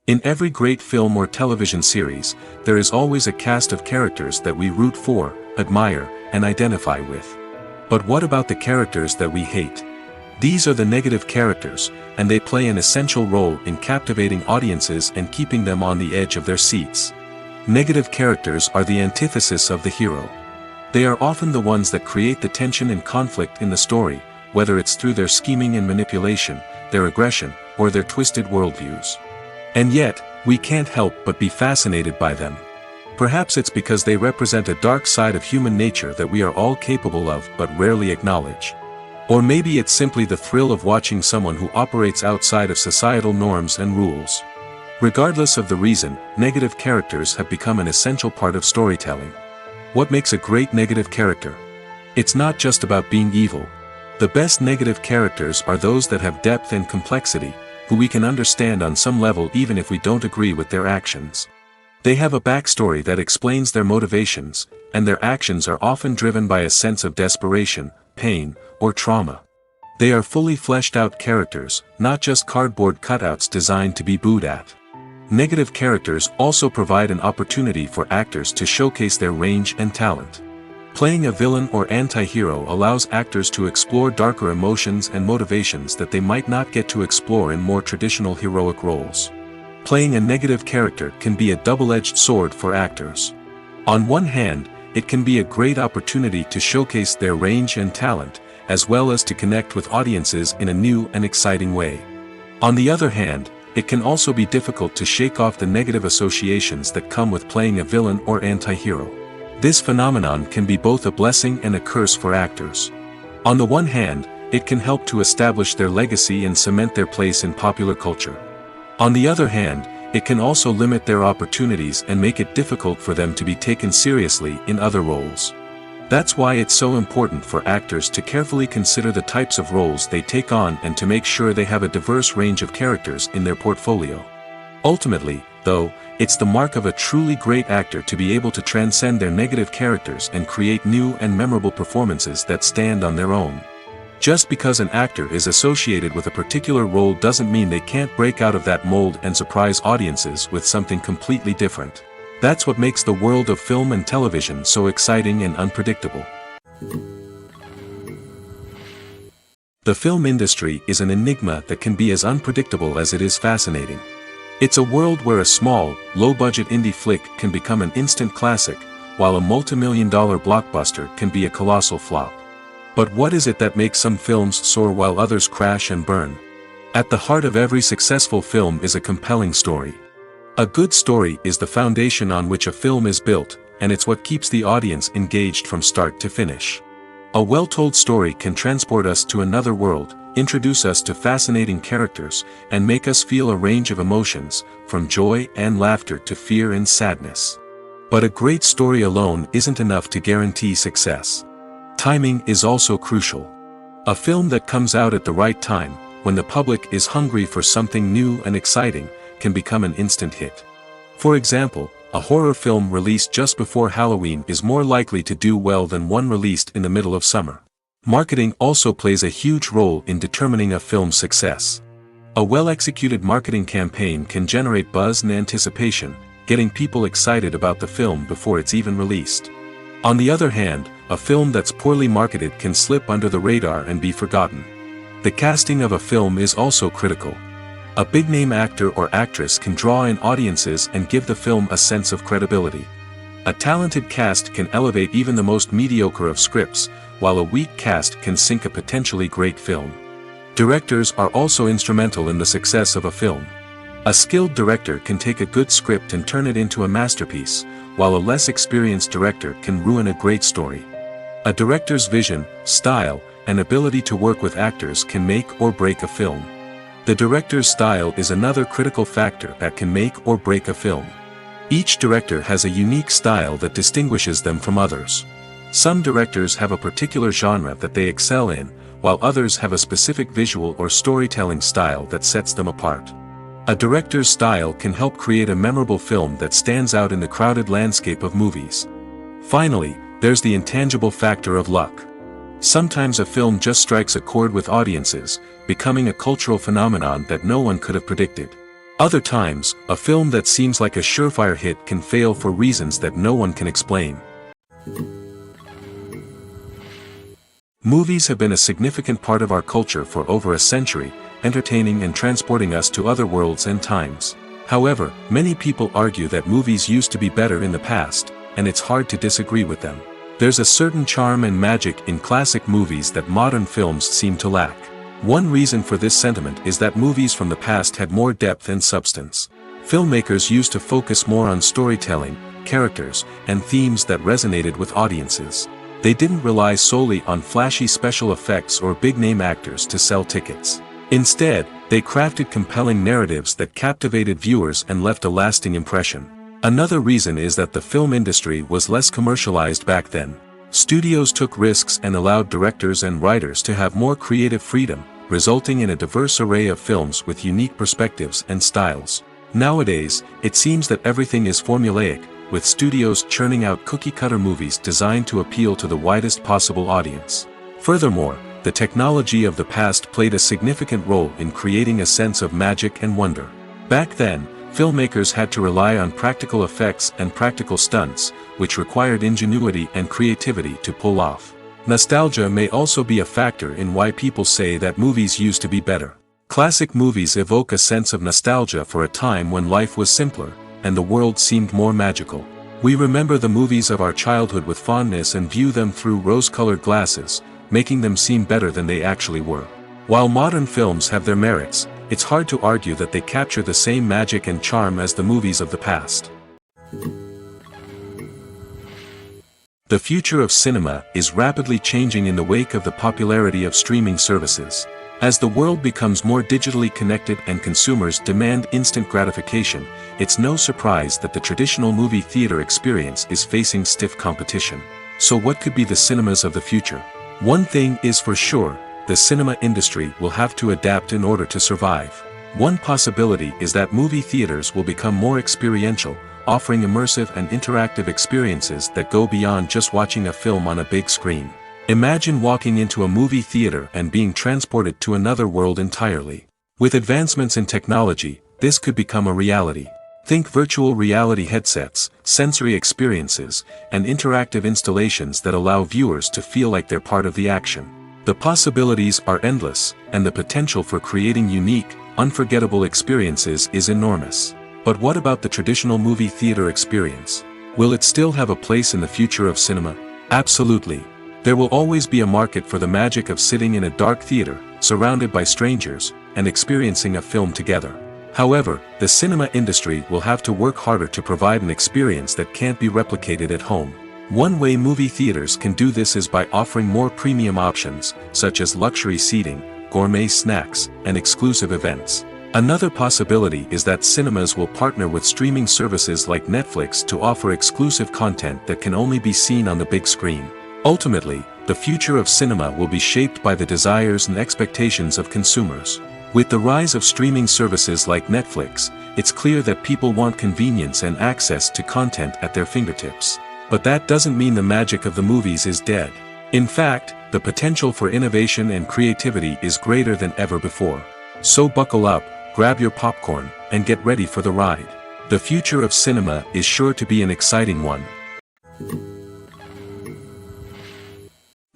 In every great film or television series, there is always a cast of characters that we root for, admire, and identify with. But what about the characters that we hate? These are the negative characters, and they play an essential role in captivating audiences and keeping them on the edge of their seats. Negative characters are the antithesis of the hero. They are often the ones that create the tension and conflict in the story, whether it's through their scheming and manipulation, their aggression, or their twisted worldviews. And yet, we can't help but be fascinated by them. Perhaps it's because they represent a dark side of human nature that we are all capable of but rarely acknowledge. Or maybe it's simply the thrill of watching someone who operates outside of societal norms and rules. Regardless of the reason, negative characters have become an essential part of storytelling. What makes a great negative character? It's not just about being evil. The best negative characters are those that have depth and complexity, who we can understand on some level even if we don't agree with their actions. They have a backstory that explains their motivations, and their actions are often driven by a sense of desperation, pain, or trauma. They are fully fleshed out characters, not just cardboard cutouts designed to be booed at. Negative characters also provide an opportunity for actors to showcase their range and talent. Playing a villain or anti-hero allows actors to explore darker emotions and motivations that they might not get to explore in more traditional heroic roles. Playing a negative character can be a double-edged sword for actors. On one hand, it can be a great opportunity to showcase their range and talent, as well as to connect with audiences in a new and exciting way. On the other hand, it can also be difficult to shake off the negative associations that come with playing a villain or anti-hero. This phenomenon can be both a blessing and a curse for actors. On the one hand, it can help to establish their legacy and cement their place in popular culture. On the other hand, it can also limit their opportunities and make it difficult for them to be taken seriously in other roles. That's why it's so important for actors to carefully consider the types of roles they take on and to make sure they have a diverse range of characters in their portfolio. Ultimately, though, it's the mark of a truly great actor to be able to transcend their negative characters and create new and memorable performances that stand on their own. Just because an actor is associated with a particular role doesn't mean they can't break out of that mold and surprise audiences with something completely different. That's what makes the world of film and television so exciting and unpredictable. The film industry is an enigma that can be as unpredictable as it is fascinating. It's a world where a small, low-budget indie flick can become an instant classic, while a multi-million-dollar blockbuster can be a colossal flop. But what is it that makes some films soar while others crash and burn? At the heart of every successful film is a compelling story. A good story is the foundation on which a film is built, and it's what keeps the audience engaged from start to finish. A well-told story can transport us to another world, introduce us to fascinating characters, and make us feel a range of emotions, from joy and laughter to fear and sadness. But a great story alone isn't enough to guarantee success. Timing is also crucial. A film that comes out at the right time, when the public is hungry for something new and exciting, can become an instant hit. For example, a horror film released just before Halloween is more likely to do well than one released in the middle of summer. Marketing also plays a huge role in determining a film's success. A well-executed marketing campaign can generate buzz and anticipation, getting people excited about the film before it's even released. On the other hand, a film that's poorly marketed can slip under the radar and be forgotten. The casting of a film is also critical. A big-name actor or actress can draw in audiences and give the film a sense of credibility. A talented cast can elevate even the most mediocre of scripts, while a weak cast can sink a potentially great film. Directors are also instrumental in the success of a film. A skilled director can take a good script and turn it into a masterpiece, while a less experienced director can ruin a great story. A director's vision, style, and ability to work with actors can make or break a film. The director's style is another critical factor that can make or break a film. Each director has a unique style that distinguishes them from others. Some directors have a particular genre that they excel in, while others have a specific visual or storytelling style that sets them apart. A director's style can help create a memorable film that stands out in the crowded landscape of movies. Finally, there's the intangible factor of luck. Sometimes a film just strikes a chord with audiences, becoming a cultural phenomenon that no one could have predicted. Other times, a film that seems like a surefire hit can fail for reasons that no one can explain. Movies have been a significant part of our culture for over a century, entertaining and transporting us to other worlds and times. However, many people argue that movies used to be better in the past, and it's hard to disagree with them. There's a certain charm and magic in classic movies that modern films seem to lack. One reason for this sentiment is that movies from the past had more depth and substance. Filmmakers used to focus more on storytelling, characters, and themes that resonated with audiences. They didn't rely solely on flashy special effects or big-name actors to sell tickets. Instead, they crafted compelling narratives that captivated viewers and left a lasting impression. Another reason is that the film industry was less commercialized back then. Studios took risks and allowed directors and writers to have more creative freedom, resulting in a diverse array of films with unique perspectives and styles. Nowadays, it seems that everything is formulaic, with studios churning out cookie-cutter movies designed to appeal to the widest possible audience. Furthermore, the technology of the past played a significant role in creating a sense of magic and wonder. Back then, filmmakers had to rely on practical effects and practical stunts, which required ingenuity and creativity to pull off. Nostalgia may also be a factor in why people say that movies used to be better. Classic movies evoke a sense of nostalgia for a time when life was simpler, and the world seemed more magical. We remember the movies of our childhood with fondness and view them through rose-colored glasses, making them seem better than they actually were. While modern films have their merits, it's hard to argue that they capture the same magic and charm as the movies of the past. The future of cinema is rapidly changing in the wake of the popularity of streaming services. As the world becomes more digitally connected and consumers demand instant gratification, it's no surprise that the traditional movie theater experience is facing stiff competition. So what could be the cinemas of the future? One thing is for sure, the cinema industry will have to adapt in order to survive. One possibility is that movie theaters will become more experiential, offering immersive and interactive experiences that go beyond just watching a film on a big screen. Imagine walking into a movie theater and being transported to another world entirely. With advancements in technology, this could become a reality. Think virtual reality headsets, sensory experiences, and interactive installations that allow viewers to feel like they're part of the action. The possibilities are endless, and the potential for creating unique, unforgettable experiences is enormous. But what about the traditional movie theater experience? Will it still have a place in the future of cinema? Absolutely. There will always be a market for the magic of sitting in a dark theater, surrounded by strangers, and experiencing a film together. However, the cinema industry will have to work harder to provide an experience that can't be replicated at home. One way movie theaters can do this is by offering more premium options, such as luxury seating, gourmet snacks, and exclusive events. Another possibility is that cinemas will partner with streaming services like Netflix to offer exclusive content that can only be seen on the big screen. Ultimately, the future of cinema will be shaped by the desires and expectations of consumers. With the rise of streaming services like Netflix, it's clear that people want convenience and access to content at their fingertips. But that doesn't mean the magic of the movies is dead. In fact, the potential for innovation and creativity is greater than ever before. So buckle up, grab your popcorn, and get ready for the ride. The future of cinema is sure to be an exciting one.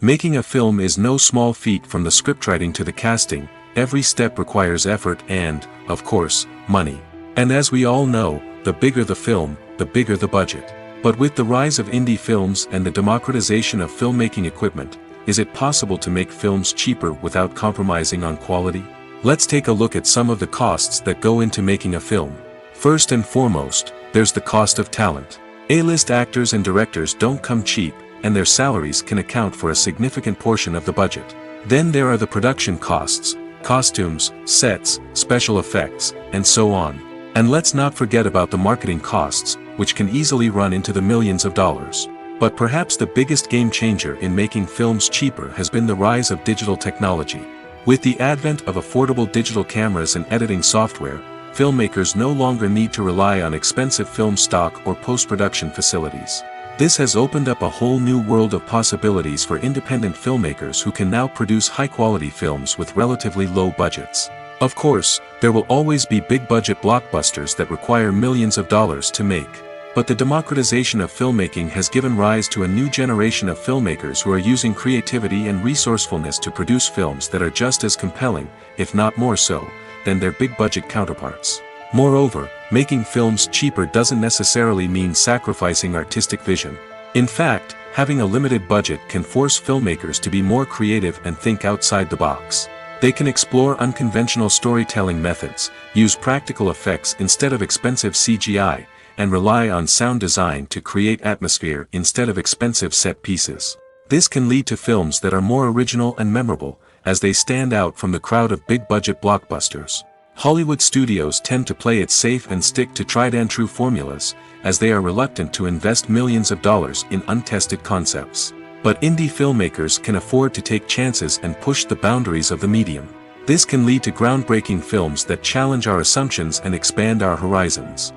Making a film is no small feat. From the scriptwriting to the casting, every step requires effort and, of course, money. And as we all know, the bigger the film, the bigger the budget. But with the rise of indie films and the democratization of filmmaking equipment, is it possible to make films cheaper without compromising on quality? Let's take a look at some of the costs that go into making a film. First and foremost, there's the cost of talent. A-list actors and directors don't come cheap, and their salaries can account for a significant portion of the budget. Then there are the production costs, costumes, sets, special effects, and so on. And let's not forget about the marketing costs, which can easily run into the millions of dollars. But perhaps the biggest game changer in making films cheaper has been the rise of digital technology. With the advent of affordable digital cameras and editing software, filmmakers no longer need to rely on expensive film stock or post-production facilities. This has opened up a whole new world of possibilities for independent filmmakers who can now produce high-quality films with relatively low budgets. Of course, there will always be big-budget blockbusters that require millions of dollars to make. But the democratization of filmmaking has given rise to a new generation of filmmakers who are using creativity and resourcefulness to produce films that are just as compelling, if not more so, than their big-budget counterparts. Moreover, making films cheaper doesn't necessarily mean sacrificing artistic vision. In fact, having a limited budget can force filmmakers to be more creative and think outside the box. They can explore unconventional storytelling methods, use practical effects instead of expensive CGI, and rely on sound design to create atmosphere instead of expensive set pieces. This can lead to films that are more original and memorable, as they stand out from the crowd of big-budget blockbusters. Hollywood studios tend to play it safe and stick to tried-and-true formulas, as they are reluctant to invest millions of dollars in untested concepts. But indie filmmakers can afford to take chances and push the boundaries of the medium. This can lead to groundbreaking films that challenge our assumptions and expand our horizons.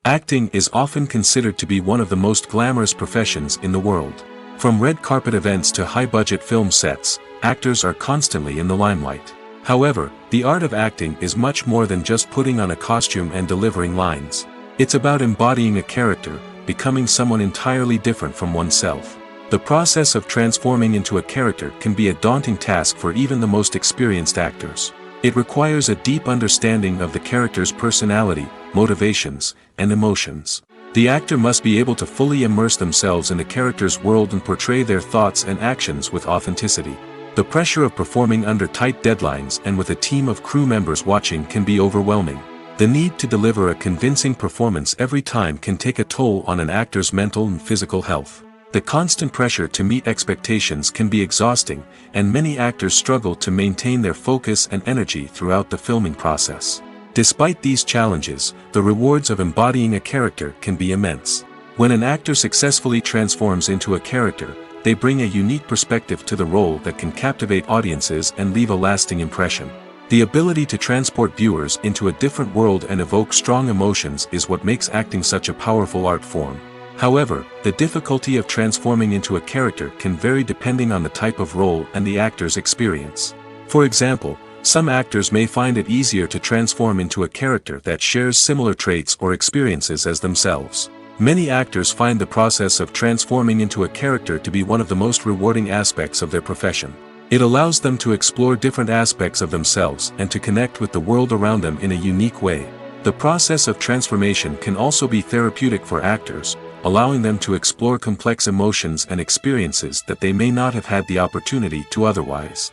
Acting is often considered to be one of the most glamorous professions in the world. From red carpet events to high-budget film sets, actors are constantly in the limelight. However, the art of acting is much more than just putting on a costume and delivering lines. It's about embodying a character, becoming someone entirely different from oneself. The process of transforming into a character can be a daunting task for even the most experienced actors. It requires a deep understanding of the character's personality, motivations, and emotions. The actor must be able to fully immerse themselves in the character's world and portray their thoughts and actions with authenticity. The pressure of performing under tight deadlines and with a team of crew members watching can be overwhelming. The need to deliver a convincing performance every time can take a toll on an actor's mental and physical health. The constant pressure to meet expectations can be exhausting, and many actors struggle to maintain their focus and energy throughout the filming process. Despite these challenges, the rewards of embodying a character can be immense. When an actor successfully transforms into a character, they bring a unique perspective to the role that can captivate audiences and leave a lasting impression. The ability to transport viewers into a different world and evoke strong emotions is what makes acting such a powerful art form. However, the difficulty of transforming into a character can vary depending on the type of role and the actor's experience. For example, Some actors may find it easier to transform into a character that shares similar traits or experiences as themselves. Many actors find the process of transforming into a character to be one of the most rewarding aspects of their profession. It allows them to explore different aspects of themselves and to connect with the world around them in a unique way. The process of transformation can also be therapeutic for actors, allowing them to explore complex emotions and experiences that they may not have had the opportunity to otherwise.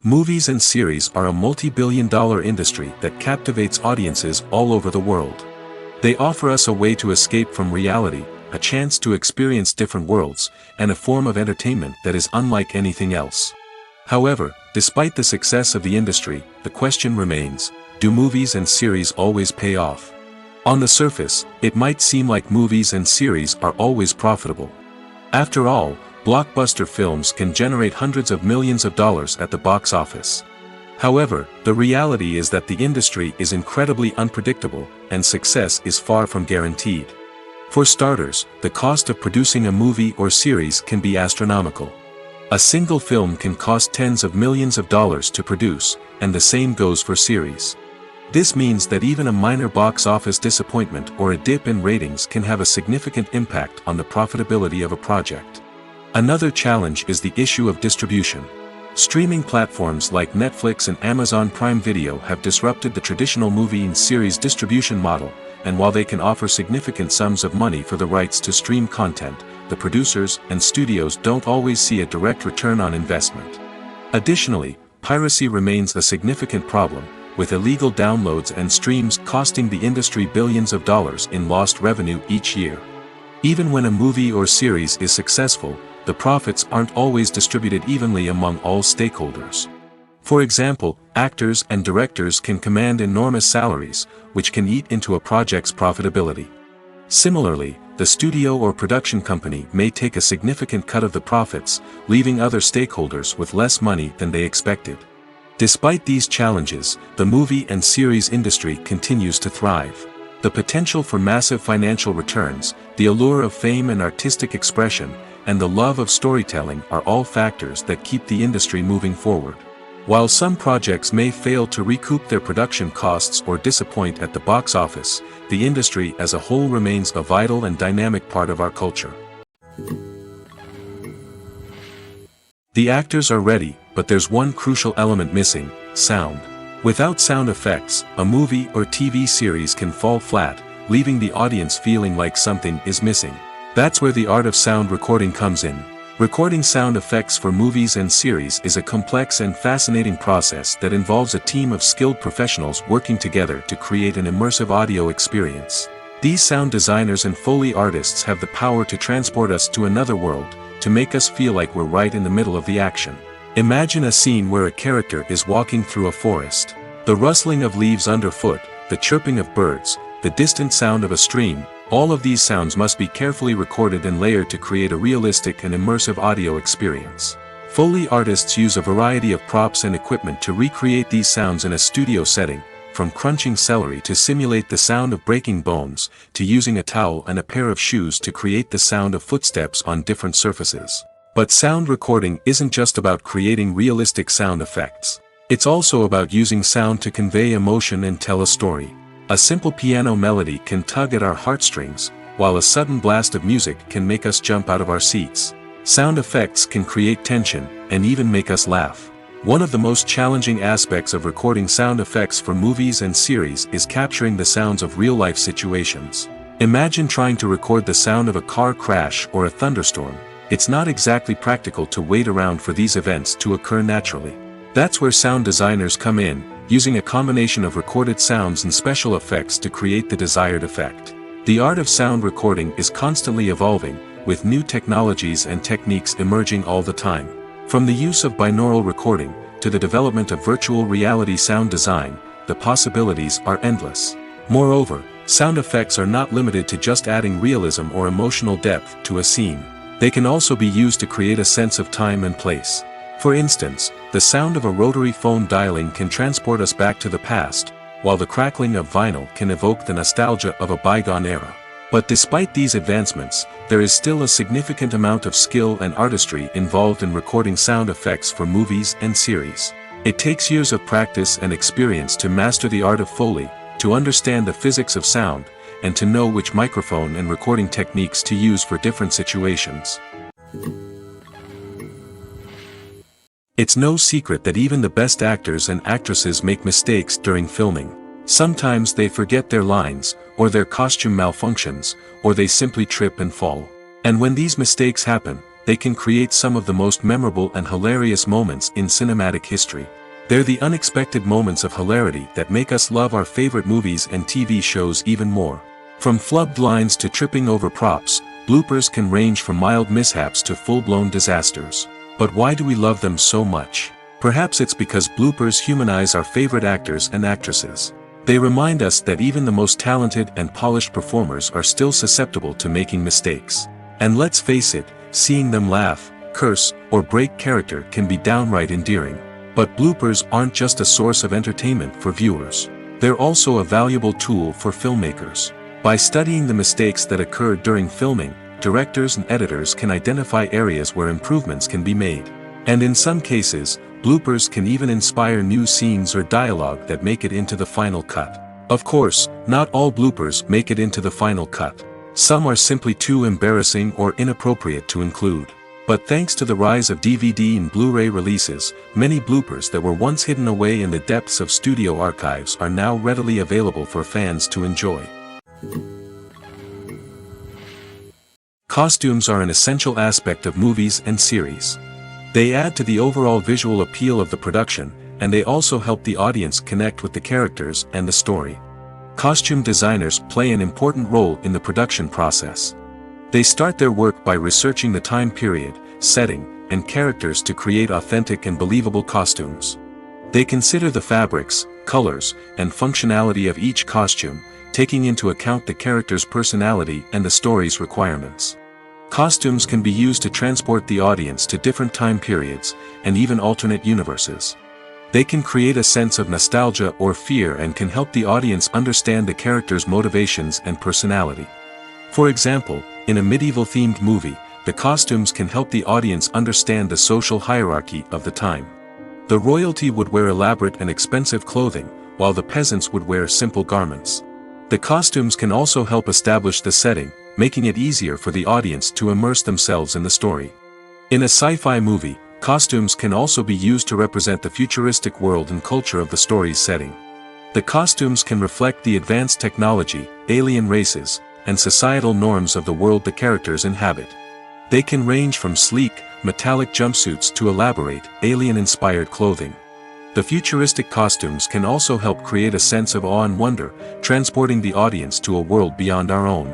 Movies and series are a multi-billion-dollar industry that captivates audiences all over the world. They offer us a way to escape from reality, a chance to experience different worlds, and a form of entertainment that is unlike anything else. However, despite the success of the industry, the question remains, do movies and series always pay off? On the surface, it might seem like movies and series are always profitable. After all, blockbuster films can generate hundreds of millions of dollars at the box office. However, the reality is that the industry is incredibly unpredictable, and success is far from guaranteed. For starters, the cost of producing a movie or series can be astronomical. A single film can cost tens of millions of dollars to produce, and the same goes for series. This means that even a minor box office disappointment or a dip in ratings can have a significant impact on the profitability of a project. Another challenge is the issue of distribution. Streaming platforms like Netflix and Amazon Prime Video have disrupted the traditional movie and series distribution model, and while they can offer significant sums of money for the rights to stream content, the producers and studios don't always see a direct return on investment. Additionally, piracy remains a significant problem, with illegal downloads and streams costing the industry billions of dollars in lost revenue each year. Even when a movie or series is successful, the profits aren't always distributed evenly among all stakeholders. For example, actors and directors can command enormous salaries, which can eat into a project's profitability. Similarly, the studio or production company may take a significant cut of the profits, leaving other stakeholders with less money than they expected. Despite these challenges, the movie and series industry continues to thrive. The potential for massive financial returns, the allure of fame and artistic expression, and the love of storytelling are all factors that keep the industry moving forward. While some projects may fail to recoup their production costs or disappoint at the box office, the industry as a whole remains a vital and dynamic part of our culture. The actors are ready, but there's one crucial element missing: sound. Without sound effects, a movie or TV series can fall flat, leaving the audience feeling like something is missing. That's where the art of sound recording comes in. Recording sound effects for movies and series is a complex and fascinating process that involves a team of skilled professionals working together to create an immersive audio experience. These sound designers and Foley artists have the power to transport us to another world, to make us feel like we're right in the middle of the action. Imagine a scene where a character is walking through a forest. The rustling of leaves underfoot, the chirping of birds, the distant sound of a stream, all of these sounds must be carefully recorded and layered to create a realistic and immersive audio experience. Foley artists use a variety of props and equipment to recreate these sounds in a studio setting, from crunching celery to simulate the sound of breaking bones, to using a towel and a pair of shoes to create the sound of footsteps on different surfaces. But sound recording isn't just about creating realistic sound effects. It's also about using sound to convey emotion and tell a story. A simple piano melody can tug at our heartstrings, while a sudden blast of music can make us jump out of our seats. Sound effects can create tension, and even make us laugh. One of the most challenging aspects of recording sound effects for movies and series is capturing the sounds of real-life situations. Imagine trying to record the sound of a car crash or a thunderstorm. It's not exactly practical to wait around for these events to occur naturally. That's where sound designers come in, using a combination of recorded sounds and special effects to create the desired effect. The art of sound recording is constantly evolving, with new technologies and techniques emerging all the time. From the use of binaural recording, to the development of virtual reality sound design, the possibilities are endless. Moreover, sound effects are not limited to just adding realism or emotional depth to a scene. They can also be used to create a sense of time and place. For instance, the sound of a rotary phone dialing can transport us back to the past, while the crackling of vinyl can evoke the nostalgia of a bygone era. But despite these advancements, there is still a significant amount of skill and artistry involved in recording sound effects for movies and series. It takes years of practice and experience to master the art of Foley, to understand the physics of sound, and to know which microphone and recording techniques to use for different situations. It's no secret that even the best actors and actresses make mistakes during filming. Sometimes they forget their lines, or their costume malfunctions, or they simply trip and fall. And when these mistakes happen, they can create some of the most memorable and hilarious moments in cinematic history. They're the unexpected moments of hilarity that make us love our favorite movies and TV shows even more. From flubbed lines to tripping over props, bloopers can range from mild mishaps to full-blown disasters. But why do we love them so much? Perhaps it's because bloopers humanize our favorite actors and actresses. They remind us that even the most talented and polished performers are still susceptible to making mistakes. And let's face it, seeing them laugh, curse, or break character can be downright endearing. But bloopers aren't just a source of entertainment for viewers. They're also a valuable tool for filmmakers. By studying the mistakes that occurred during filming, directors and editors can identify areas where improvements can be made. And in some cases, bloopers can even inspire new scenes or dialogue that make it into the final cut. Of course, not all bloopers make it into the final cut. Some are simply too embarrassing or inappropriate to include. But thanks to the rise of DVD and Blu-ray releases, many bloopers that were once hidden away in the depths of studio archives are now readily available for fans to enjoy. Costumes are an essential aspect of movies and series. They add to the overall visual appeal of the production, and they also help the audience connect with the characters and the story. Costume designers play an important role in the production process. They start their work by researching the time period, setting, and characters to create authentic and believable costumes. They consider the fabrics, colors, and functionality of each costume, taking into account the character's personality and the story's requirements. Costumes can be used to transport the audience to different time periods, and even alternate universes. They can create a sense of nostalgia or fear and can help the audience understand the character's motivations and personality. For example, in a medieval-themed movie, the costumes can help the audience understand the social hierarchy of the time. The royalty would wear elaborate and expensive clothing, while the peasants would wear simple garments. The costumes can also help establish the setting, making it easier for the audience to immerse themselves in the story. In a sci-fi movie, costumes can also be used to represent the futuristic world and culture of the story's setting. The costumes can reflect the advanced technology, alien races, and societal norms of the world the characters inhabit. They can range from sleek, metallic jumpsuits to elaborate, alien-inspired clothing. The futuristic costumes can also help create a sense of awe and wonder, transporting the audience to a world beyond our own.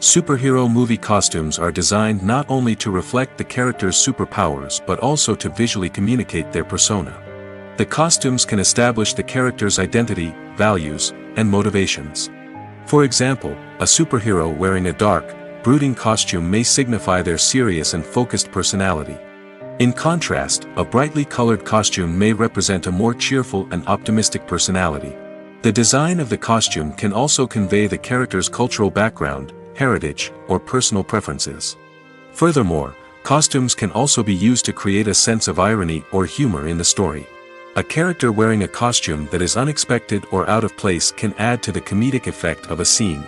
Superhero movie costumes are designed not only to reflect the character's superpowers but also to visually communicate their persona. The costumes can establish the character's identity, values, and motivations. For example, a superhero wearing a dark, brooding costume may signify their serious and focused personality. In contrast, a brightly colored costume may represent a more cheerful and optimistic personality. The design of the costume can also convey the character's cultural background, heritage, or personal preferences. Furthermore, costumes can also be used to create a sense of irony or humor in the story. A character wearing a costume that is unexpected or out of place can add to the comedic effect of a scene.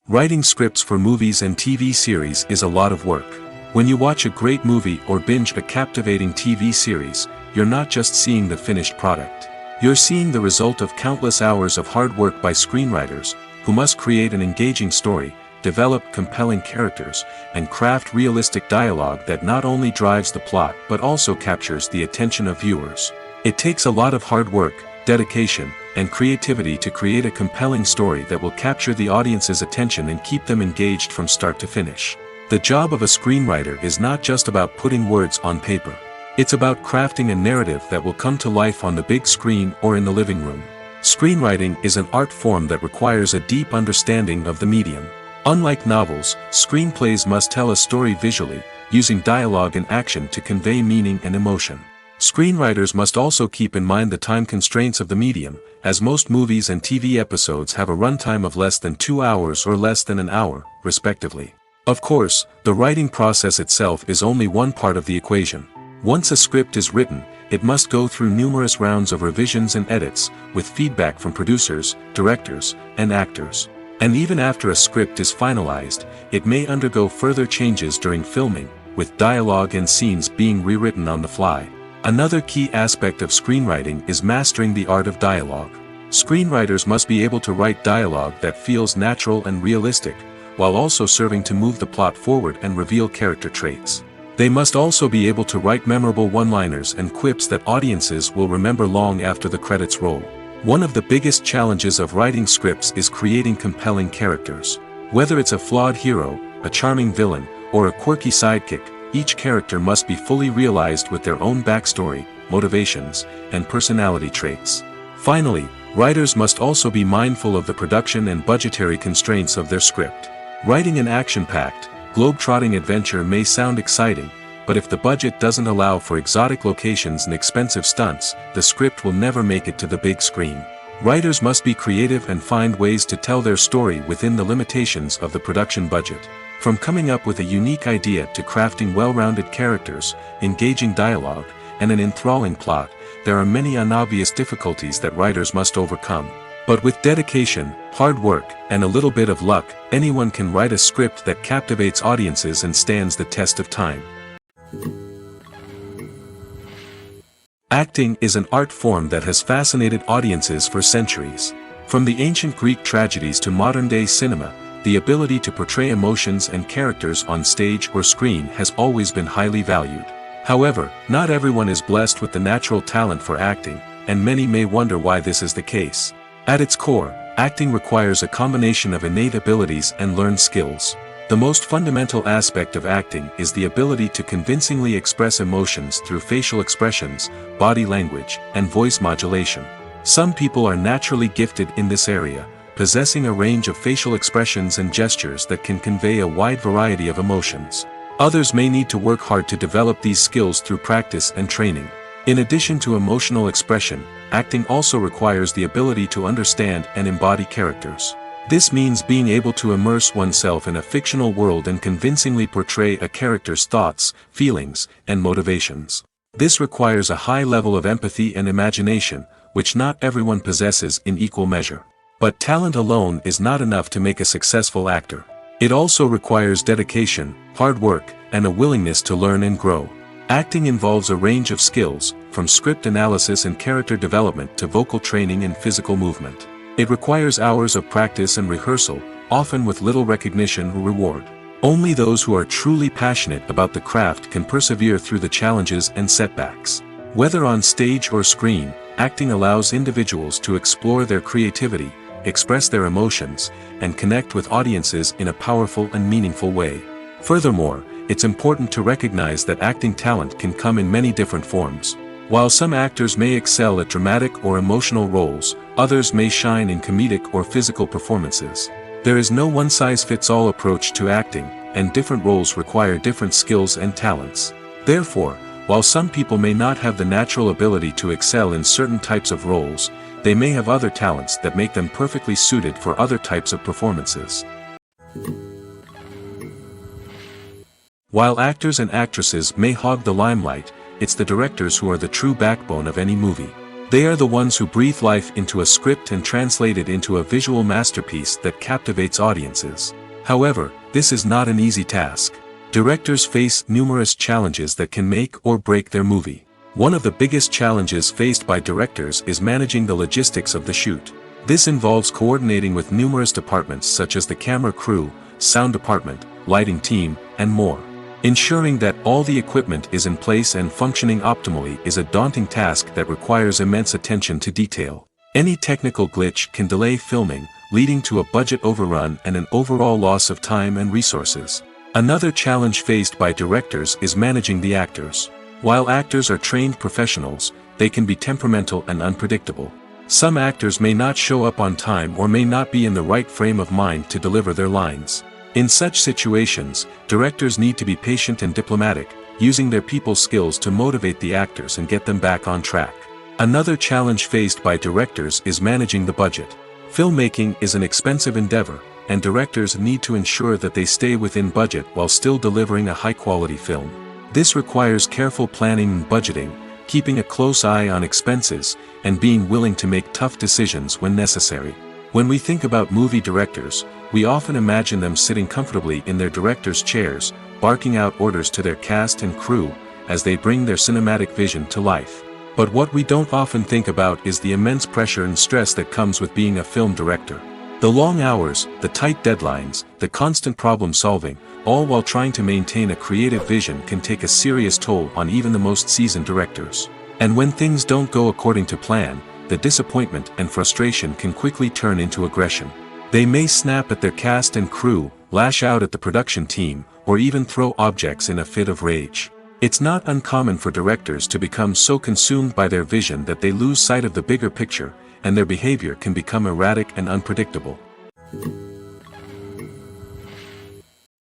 Writing scripts for movies and TV series is a lot of work. When you watch a great movie or binge a captivating TV series, you're not just seeing the finished product. You're seeing the result of countless hours of hard work by screenwriters, who must create an engaging story, develop compelling characters, and craft realistic dialogue that not only drives the plot but also captures the attention of viewers. It takes a lot of hard work, dedication, and creativity to create a compelling story that will capture the audience's attention and keep them engaged from start to finish. The job of a screenwriter is not just about putting words on paper. It's about crafting a narrative that will come to life on the big screen or in the living room. Screenwriting is an art form that requires a deep understanding of the medium. Unlike novels, screenplays must tell a story visually, using dialogue and action to convey meaning and emotion. Screenwriters must also keep in mind the time constraints of the medium, as most movies and TV episodes have a runtime of less than 2 hours or less than an hour, respectively. Of course, the writing process itself is only one part of the equation. Once a script is written, it must go through numerous rounds of revisions and edits, with feedback from producers, directors, and actors. And even after a script is finalized, it may undergo further changes during filming, with dialogue and scenes being rewritten on the fly. Another key aspect of screenwriting is mastering the art of dialogue. Screenwriters must be able to write dialogue that feels natural and realistic, while also serving to move the plot forward and reveal character traits. They must also be able to write memorable one-liners and quips that audiences will remember long after the credits roll. One of the biggest challenges of writing scripts is creating compelling characters. Whether it's a flawed hero, a charming villain, or a quirky sidekick, each character must be fully realized with their own backstory, motivations, and personality traits. Finally, writers must also be mindful of the production and budgetary constraints of their script. Writing an action-packed, globe-trotting adventure may sound exciting, but if the budget doesn't allow for exotic locations and expensive stunts, the script will never make it to the big screen. Writers must be creative and find ways to tell their story within the limitations of the production budget. From coming up with a unique idea to crafting well-rounded characters, engaging dialogue, and an enthralling plot, there are many unobvious difficulties that writers must overcome. But with dedication, hard work, and a little bit of luck, anyone can write a script that captivates audiences and stands the test of time. Acting is an art form that has fascinated audiences for centuries. From the ancient Greek tragedies to modern-day cinema, the ability to portray emotions and characters on stage or screen has always been highly valued. However, not everyone is blessed with the natural talent for acting, and many may wonder why this is the case. At its core, acting requires a combination of innate abilities and learned skills. The most fundamental aspect of acting is the ability to convincingly express emotions through facial expressions, body language, and voice modulation. Some people are naturally gifted in this area, possessing a range of facial expressions and gestures that can convey a wide variety of emotions. Others may need to work hard to develop these skills through practice and training. In addition to emotional expression, acting also requires the ability to understand and embody characters. This means being able to immerse oneself in a fictional world and convincingly portray a character's thoughts, feelings, and motivations. This requires a high level of empathy and imagination, which not everyone possesses in equal measure. But talent alone is not enough to make a successful actor. It also requires dedication, hard work, and a willingness to learn and grow. Acting involves a range of skills, from script analysis and character development to vocal training and physical movement. It requires hours of practice and rehearsal, often with little recognition or reward. Only those who are truly passionate about the craft can persevere through the challenges and setbacks. Whether on stage or screen, acting allows individuals to explore their creativity, express their emotions, and connect with audiences in a powerful and meaningful way. Furthermore, it's important to recognize that acting talent can come in many different forms. While some actors may excel at dramatic or emotional roles, others may shine in comedic or physical performances. There is no one-size-fits-all approach to acting, and different roles require different skills and talents. Therefore, while some people may not have the natural ability to excel in certain types of roles, they may have other talents that make them perfectly suited for other types of performances. While actors and actresses may hog the limelight, it's the directors who are the true backbone of any movie. They are the ones who breathe life into a script and translate it into a visual masterpiece that captivates audiences. However, this is not an easy task. Directors face numerous challenges that can make or break their movie. One of the biggest challenges faced by directors is managing the logistics of the shoot. This involves coordinating with numerous departments such as the camera crew, sound department, lighting team, and more. Ensuring that all the equipment is in place and functioning optimally is a daunting task that requires immense attention to detail. Any technical glitch can delay filming, leading to a budget overrun and an overall loss of time and resources. Another challenge faced by directors is managing the actors. While actors are trained professionals, they can be temperamental and unpredictable. Some actors may not show up on time or may not be in the right frame of mind to deliver their lines. In such situations, directors need to be patient and diplomatic, using their people skills to motivate the actors and get them back on track. Another challenge faced by directors is managing the budget. Filmmaking is an expensive endeavor, and directors need to ensure that they stay within budget while still delivering a high-quality film. This requires careful planning and budgeting, keeping a close eye on expenses, and being willing to make tough decisions when necessary. When we think about movie directors, we often imagine them sitting comfortably in their director's chairs, barking out orders to their cast and crew, as they bring their cinematic vision to life. But what we don't often think about is the immense pressure and stress that comes with being a film director. The long hours, the tight deadlines, the constant problem-solving, all while trying to maintain a creative vision can take a serious toll on even the most seasoned directors. And when things don't go according to plan, the disappointment and frustration can quickly turn into aggression. They may snap at their cast and crew, lash out at the production team, or even throw objects in a fit of rage. It's not uncommon for directors to become so consumed by their vision that they lose sight of the bigger picture, and their behavior can become erratic and unpredictable.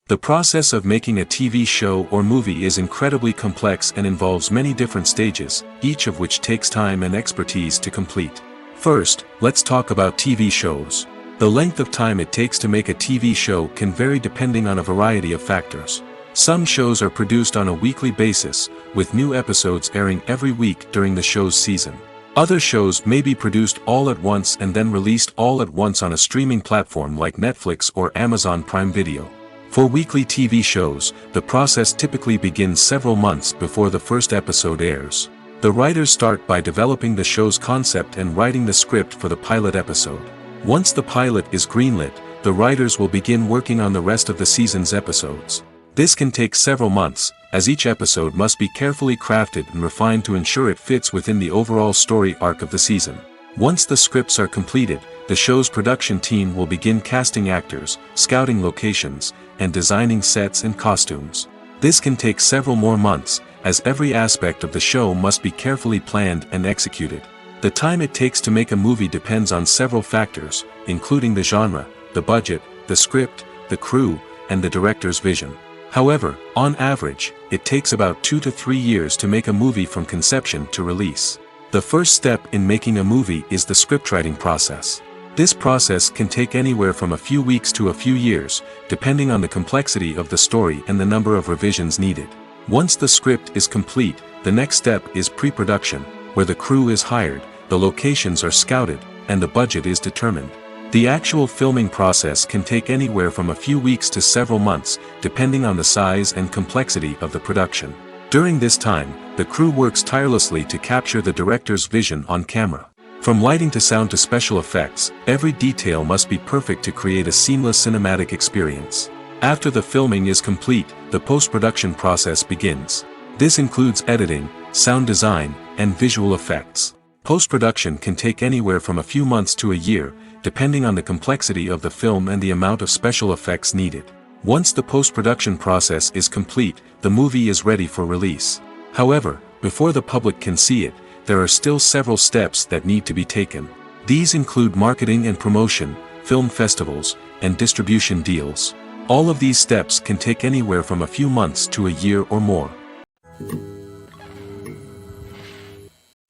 The process of making a TV show or movie is incredibly complex and involves many different stages, each of which takes time and expertise to complete. First, let's talk about TV shows. The length of time it takes to make a TV show can vary depending on a variety of factors. Some shows are produced on a weekly basis, with new episodes airing every week during the show's season. Other shows may be produced all at once and then released all at once on a streaming platform like Netflix or Amazon Prime Video. For weekly TV shows, the process typically begins several months before the first episode airs. The writers start by developing the show's concept and writing the script for the pilot episode. Once the pilot is greenlit, the writers will begin working on the rest of the season's episodes. This can take several months, as each episode must be carefully crafted and refined to ensure it fits within the overall story arc of the season. Once the scripts are completed, the show's production team will begin casting actors, scouting locations, and designing sets and costumes. This can take several more months, as every aspect of the show must be carefully planned and executed. The time it takes to make a movie depends on several factors, including the genre, the budget, the script, the crew, and the director's vision. However, on average, it takes about 2 to 3 years to make a movie from conception to release. The first step in making a movie is the scriptwriting process. This process can take anywhere from a few weeks to a few years, depending on the complexity of the story and the number of revisions needed. Once the script is complete, the next step is pre-production, where the crew is hired, the locations are scouted, and the budget is determined. The actual filming process can take anywhere from a few weeks to several months, depending on the size and complexity of the production. During this time, the crew works tirelessly to capture the director's vision on camera. From lighting to sound to special effects, every detail must be perfect to create a seamless cinematic experience. After the filming is complete, the post-production process begins. This includes editing, sound design, and visual effects. Post-production can take anywhere from a few months to a year, depending on the complexity of the film and the amount of special effects needed. Once the post-production process is complete, the movie is ready for release. However, before the public can see it, there are still several steps that need to be taken. These include marketing and promotion, film festivals, and distribution deals. All of these steps can take anywhere from a few months to a year or more.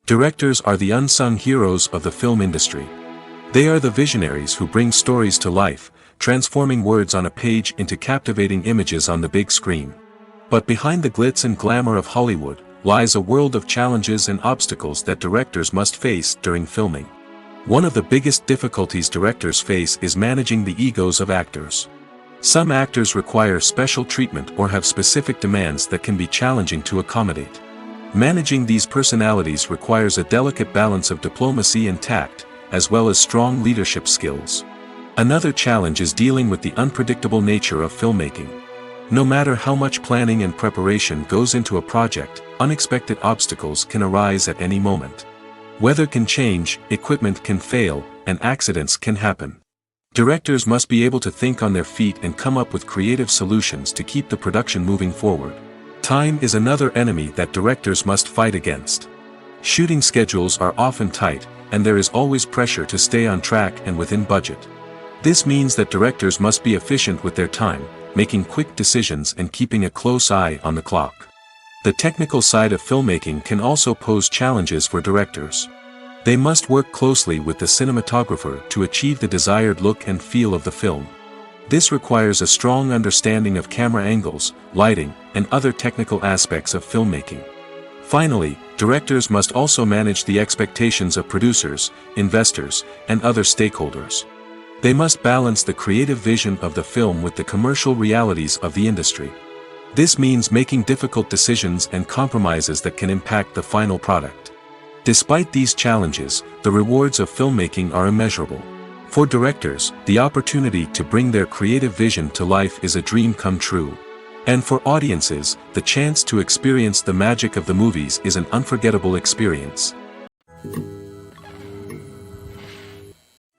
Directors are the unsung heroes of the film industry. They are the visionaries who bring stories to life, transforming words on a page into captivating images on the big screen. But behind the glitz and glamour of Hollywood, lies a world of challenges and obstacles that directors must face during filming. One of the biggest difficulties directors face is managing the egos of actors. Some actors require special treatment or have specific demands that can be challenging to accommodate. Managing these personalities requires a delicate balance of diplomacy and tact, as well as strong leadership skills. Another challenge is dealing with the unpredictable nature of filmmaking. No matter how much planning and preparation goes into a project, unexpected obstacles can arise at any moment. Weather can change, equipment can fail, and accidents can happen. Directors must be able to think on their feet and come up with creative solutions to keep the production moving forward. Time is another enemy that directors must fight against. Shooting schedules are often tight, and there is always pressure to stay on track and within budget. This means that directors must be efficient with their time, making quick decisions and keeping a close eye on the clock. The technical side of filmmaking can also pose challenges for directors. They must work closely with the cinematographer to achieve the desired look and feel of the film. This requires a strong understanding of camera angles, lighting, and other technical aspects of filmmaking. Finally, directors must also manage the expectations of producers, investors, and other stakeholders. They must balance the creative vision of the film with the commercial realities of the industry. This means making difficult decisions and compromises that can impact the final product. Despite these challenges, the rewards of filmmaking are immeasurable. For directors, the opportunity to bring their creative vision to life is a dream come true. And for audiences, the chance to experience the magic of the movies is an unforgettable experience.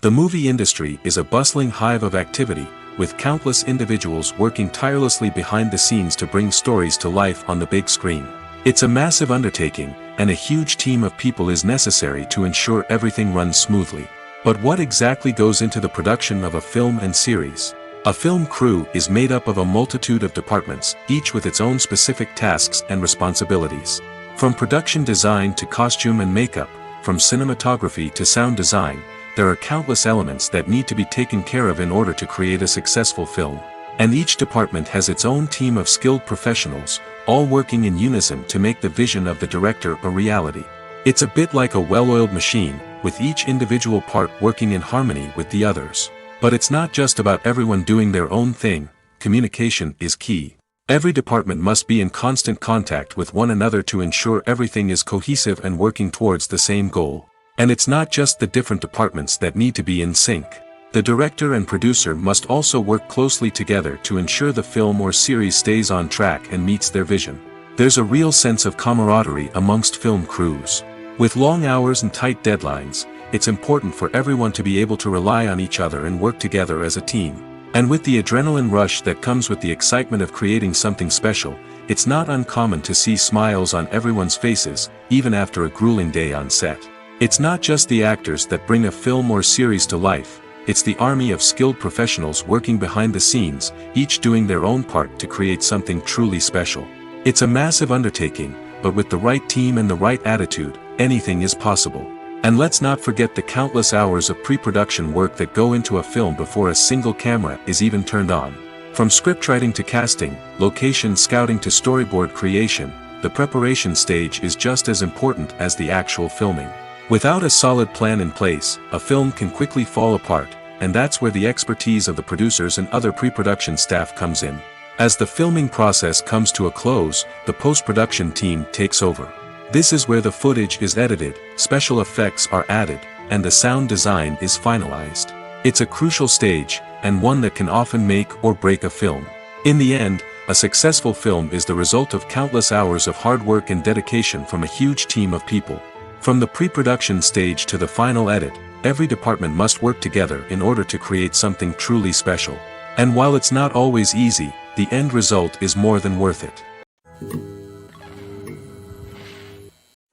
The movie industry is a bustling hive of activity, with countless individuals working tirelessly behind the scenes to bring stories to life on the big screen. It's a massive undertaking, and a huge team of people is necessary to ensure everything runs smoothly. But what exactly goes into the production of a film and series? A film crew is made up of a multitude of departments, each with its own specific tasks and responsibilities. From production design to costume and makeup, from cinematography to sound design, there are countless elements that need to be taken care of in order to create a successful film. And each department has its own team of skilled professionals, all working in unison to make the vision of the director a reality. It's a bit like a well-oiled machine, with each individual part working in harmony with the others. But it's not just about everyone doing their own thing. Communication is key. Every department must be in constant contact with one another to ensure everything is cohesive and working towards the same goal. And it's not just the different departments that need to be in sync. The director and producer must also work closely together to ensure the film or series stays on track and meets their vision. There's a real sense of camaraderie amongst film crews. With long hours and tight deadlines, it's important for everyone to be able to rely on each other and work together as a team. And with the adrenaline rush that comes with the excitement of creating something special, it's not uncommon to see smiles on everyone's faces, even after a grueling day on set. It's not just the actors that bring a film or series to life, it's the army of skilled professionals working behind the scenes, each doing their own part to create something truly special. It's a massive undertaking, but with the right team and the right attitude, anything is possible. And let's not forget the countless hours of pre-production work that go into a film before a single camera is even turned on. From scriptwriting to casting, location scouting to storyboard creation, the preparation stage is just as important as the actual filming. Without a solid plan in place, a film can quickly fall apart, and that's where the expertise of the producers and other pre-production staff comes in. As the filming process comes to a close, the post-production team takes over. This is where the footage is edited, special effects are added, and the sound design is finalized. It's a crucial stage, and one that can often make or break a film. In the end, a successful film is the result of countless hours of hard work and dedication from a huge team of people. From the pre-production stage to the final edit, every department must work together in order to create something truly special. And while it's not always easy, the end result is more than worth it.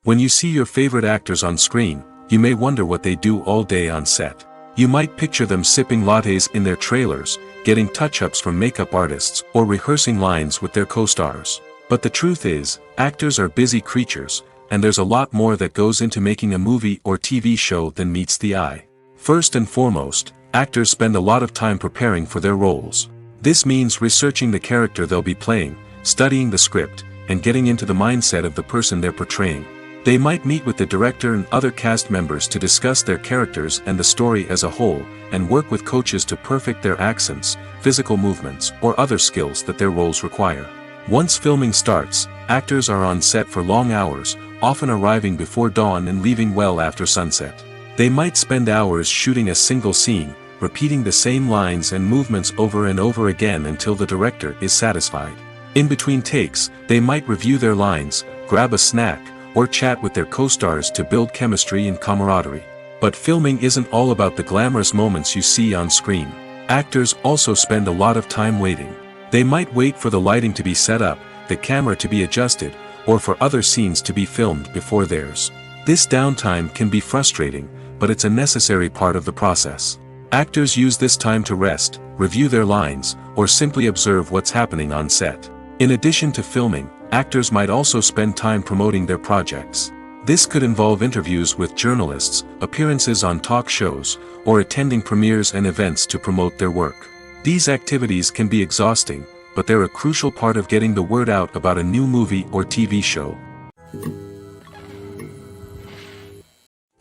When you see your favorite actors on screen, you may wonder what they do all day on set. You might picture them sipping lattes in their trailers, getting touch-ups from makeup artists, or rehearsing lines with their co-stars. But the truth is, actors are busy creatures, and there's a lot more that goes into making a movie or TV show than meets the eye. First and foremost, actors spend a lot of time preparing for their roles. This means researching the character they'll be playing, studying the script, and getting into the mindset of the person they're portraying. They might meet with the director and other cast members to discuss their characters and the story as a whole, and work with coaches to perfect their accents, physical movements, or other skills that their roles require. Once filming starts, actors are on set for long hours, often arriving before dawn and leaving well after sunset. They might spend hours shooting a single scene, repeating the same lines and movements over and over again until the director is satisfied. In between takes, they might review their lines, grab a snack, or chat with their co-stars to build chemistry and camaraderie. But filming isn't all about the glamorous moments you see on screen. Actors also spend a lot of time waiting. They might wait for the lighting to be set up, the camera to be adjusted, or for other scenes to be filmed before theirs. This downtime can be frustrating, but it's a necessary part of the process. Actors use this time to rest, review their lines, or simply observe what's happening on set. In addition to filming, Actors might also spend time promoting their projects. This could involve interviews with journalists, appearances on talk shows, or attending premieres and events to promote their work. These activities can be exhausting, but they're a crucial part of getting the word out about a new movie or TV show.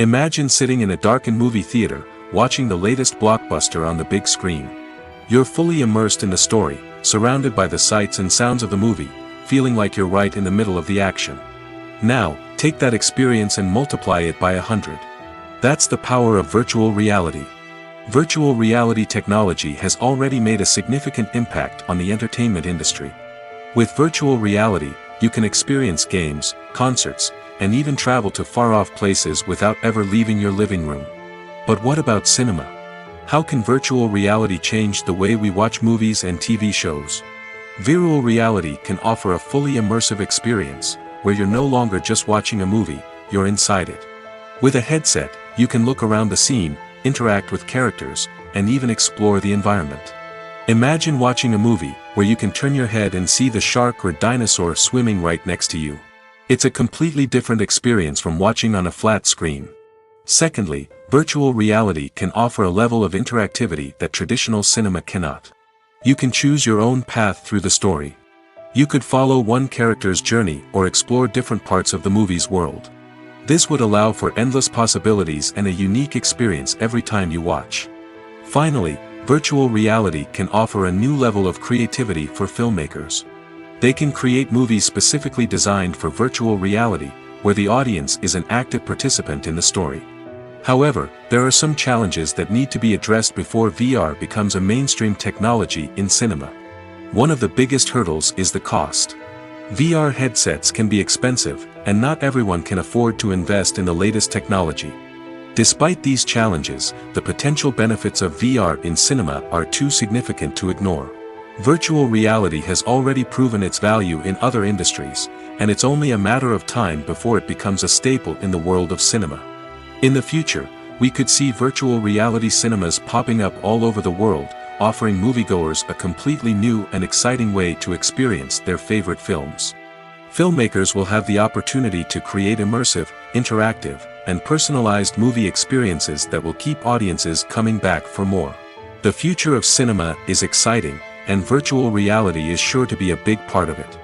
Imagine sitting in a darkened movie theater, watching the latest blockbuster on the big screen. You're fully immersed in the story, surrounded by the sights and sounds of the movie, feeling like you're right in the middle of the action. Now, take that experience and multiply it by 100. That's the power of virtual reality. Virtual reality technology has already made a significant impact on the entertainment industry. With virtual reality, you can experience games, concerts, and even travel to far-off places without ever leaving your living room. But what about cinema? How can virtual reality change the way we watch movies and TV shows? Virtual reality can offer a fully immersive experience, where you're no longer just watching a movie, you're inside it. With a headset, you can look around the scene, interact with characters, and even explore the environment. Imagine watching a movie, where you can turn your head and see the shark or dinosaur swimming right next to you. It's a completely different experience from watching on a flat screen. Secondly, virtual reality can offer a level of interactivity that traditional cinema cannot. You can choose your own path through the story. You could follow one character's journey or explore different parts of the movie's world. This would allow for endless possibilities and a unique experience every time you watch. Finally, virtual reality can offer a new level of creativity for filmmakers. They can create movies specifically designed for virtual reality, where the audience is an active participant in the story. However, there are some challenges that need to be addressed before VR becomes a mainstream technology in cinema. One of the biggest hurdles is the cost. VR headsets can be expensive, and not everyone can afford to invest in the latest technology. Despite these challenges, the potential benefits of VR in cinema are too significant to ignore. Virtual reality has already proven its value in other industries, and it's only a matter of time before it becomes a staple in the world of cinema. In the future, we could see virtual reality cinemas popping up all over the world, offering moviegoers a completely new and exciting way to experience their favorite films. Filmmakers will have the opportunity to create immersive, interactive, and personalized movie experiences that will keep audiences coming back for more. The future of cinema is exciting, and virtual reality is sure to be a big part of it.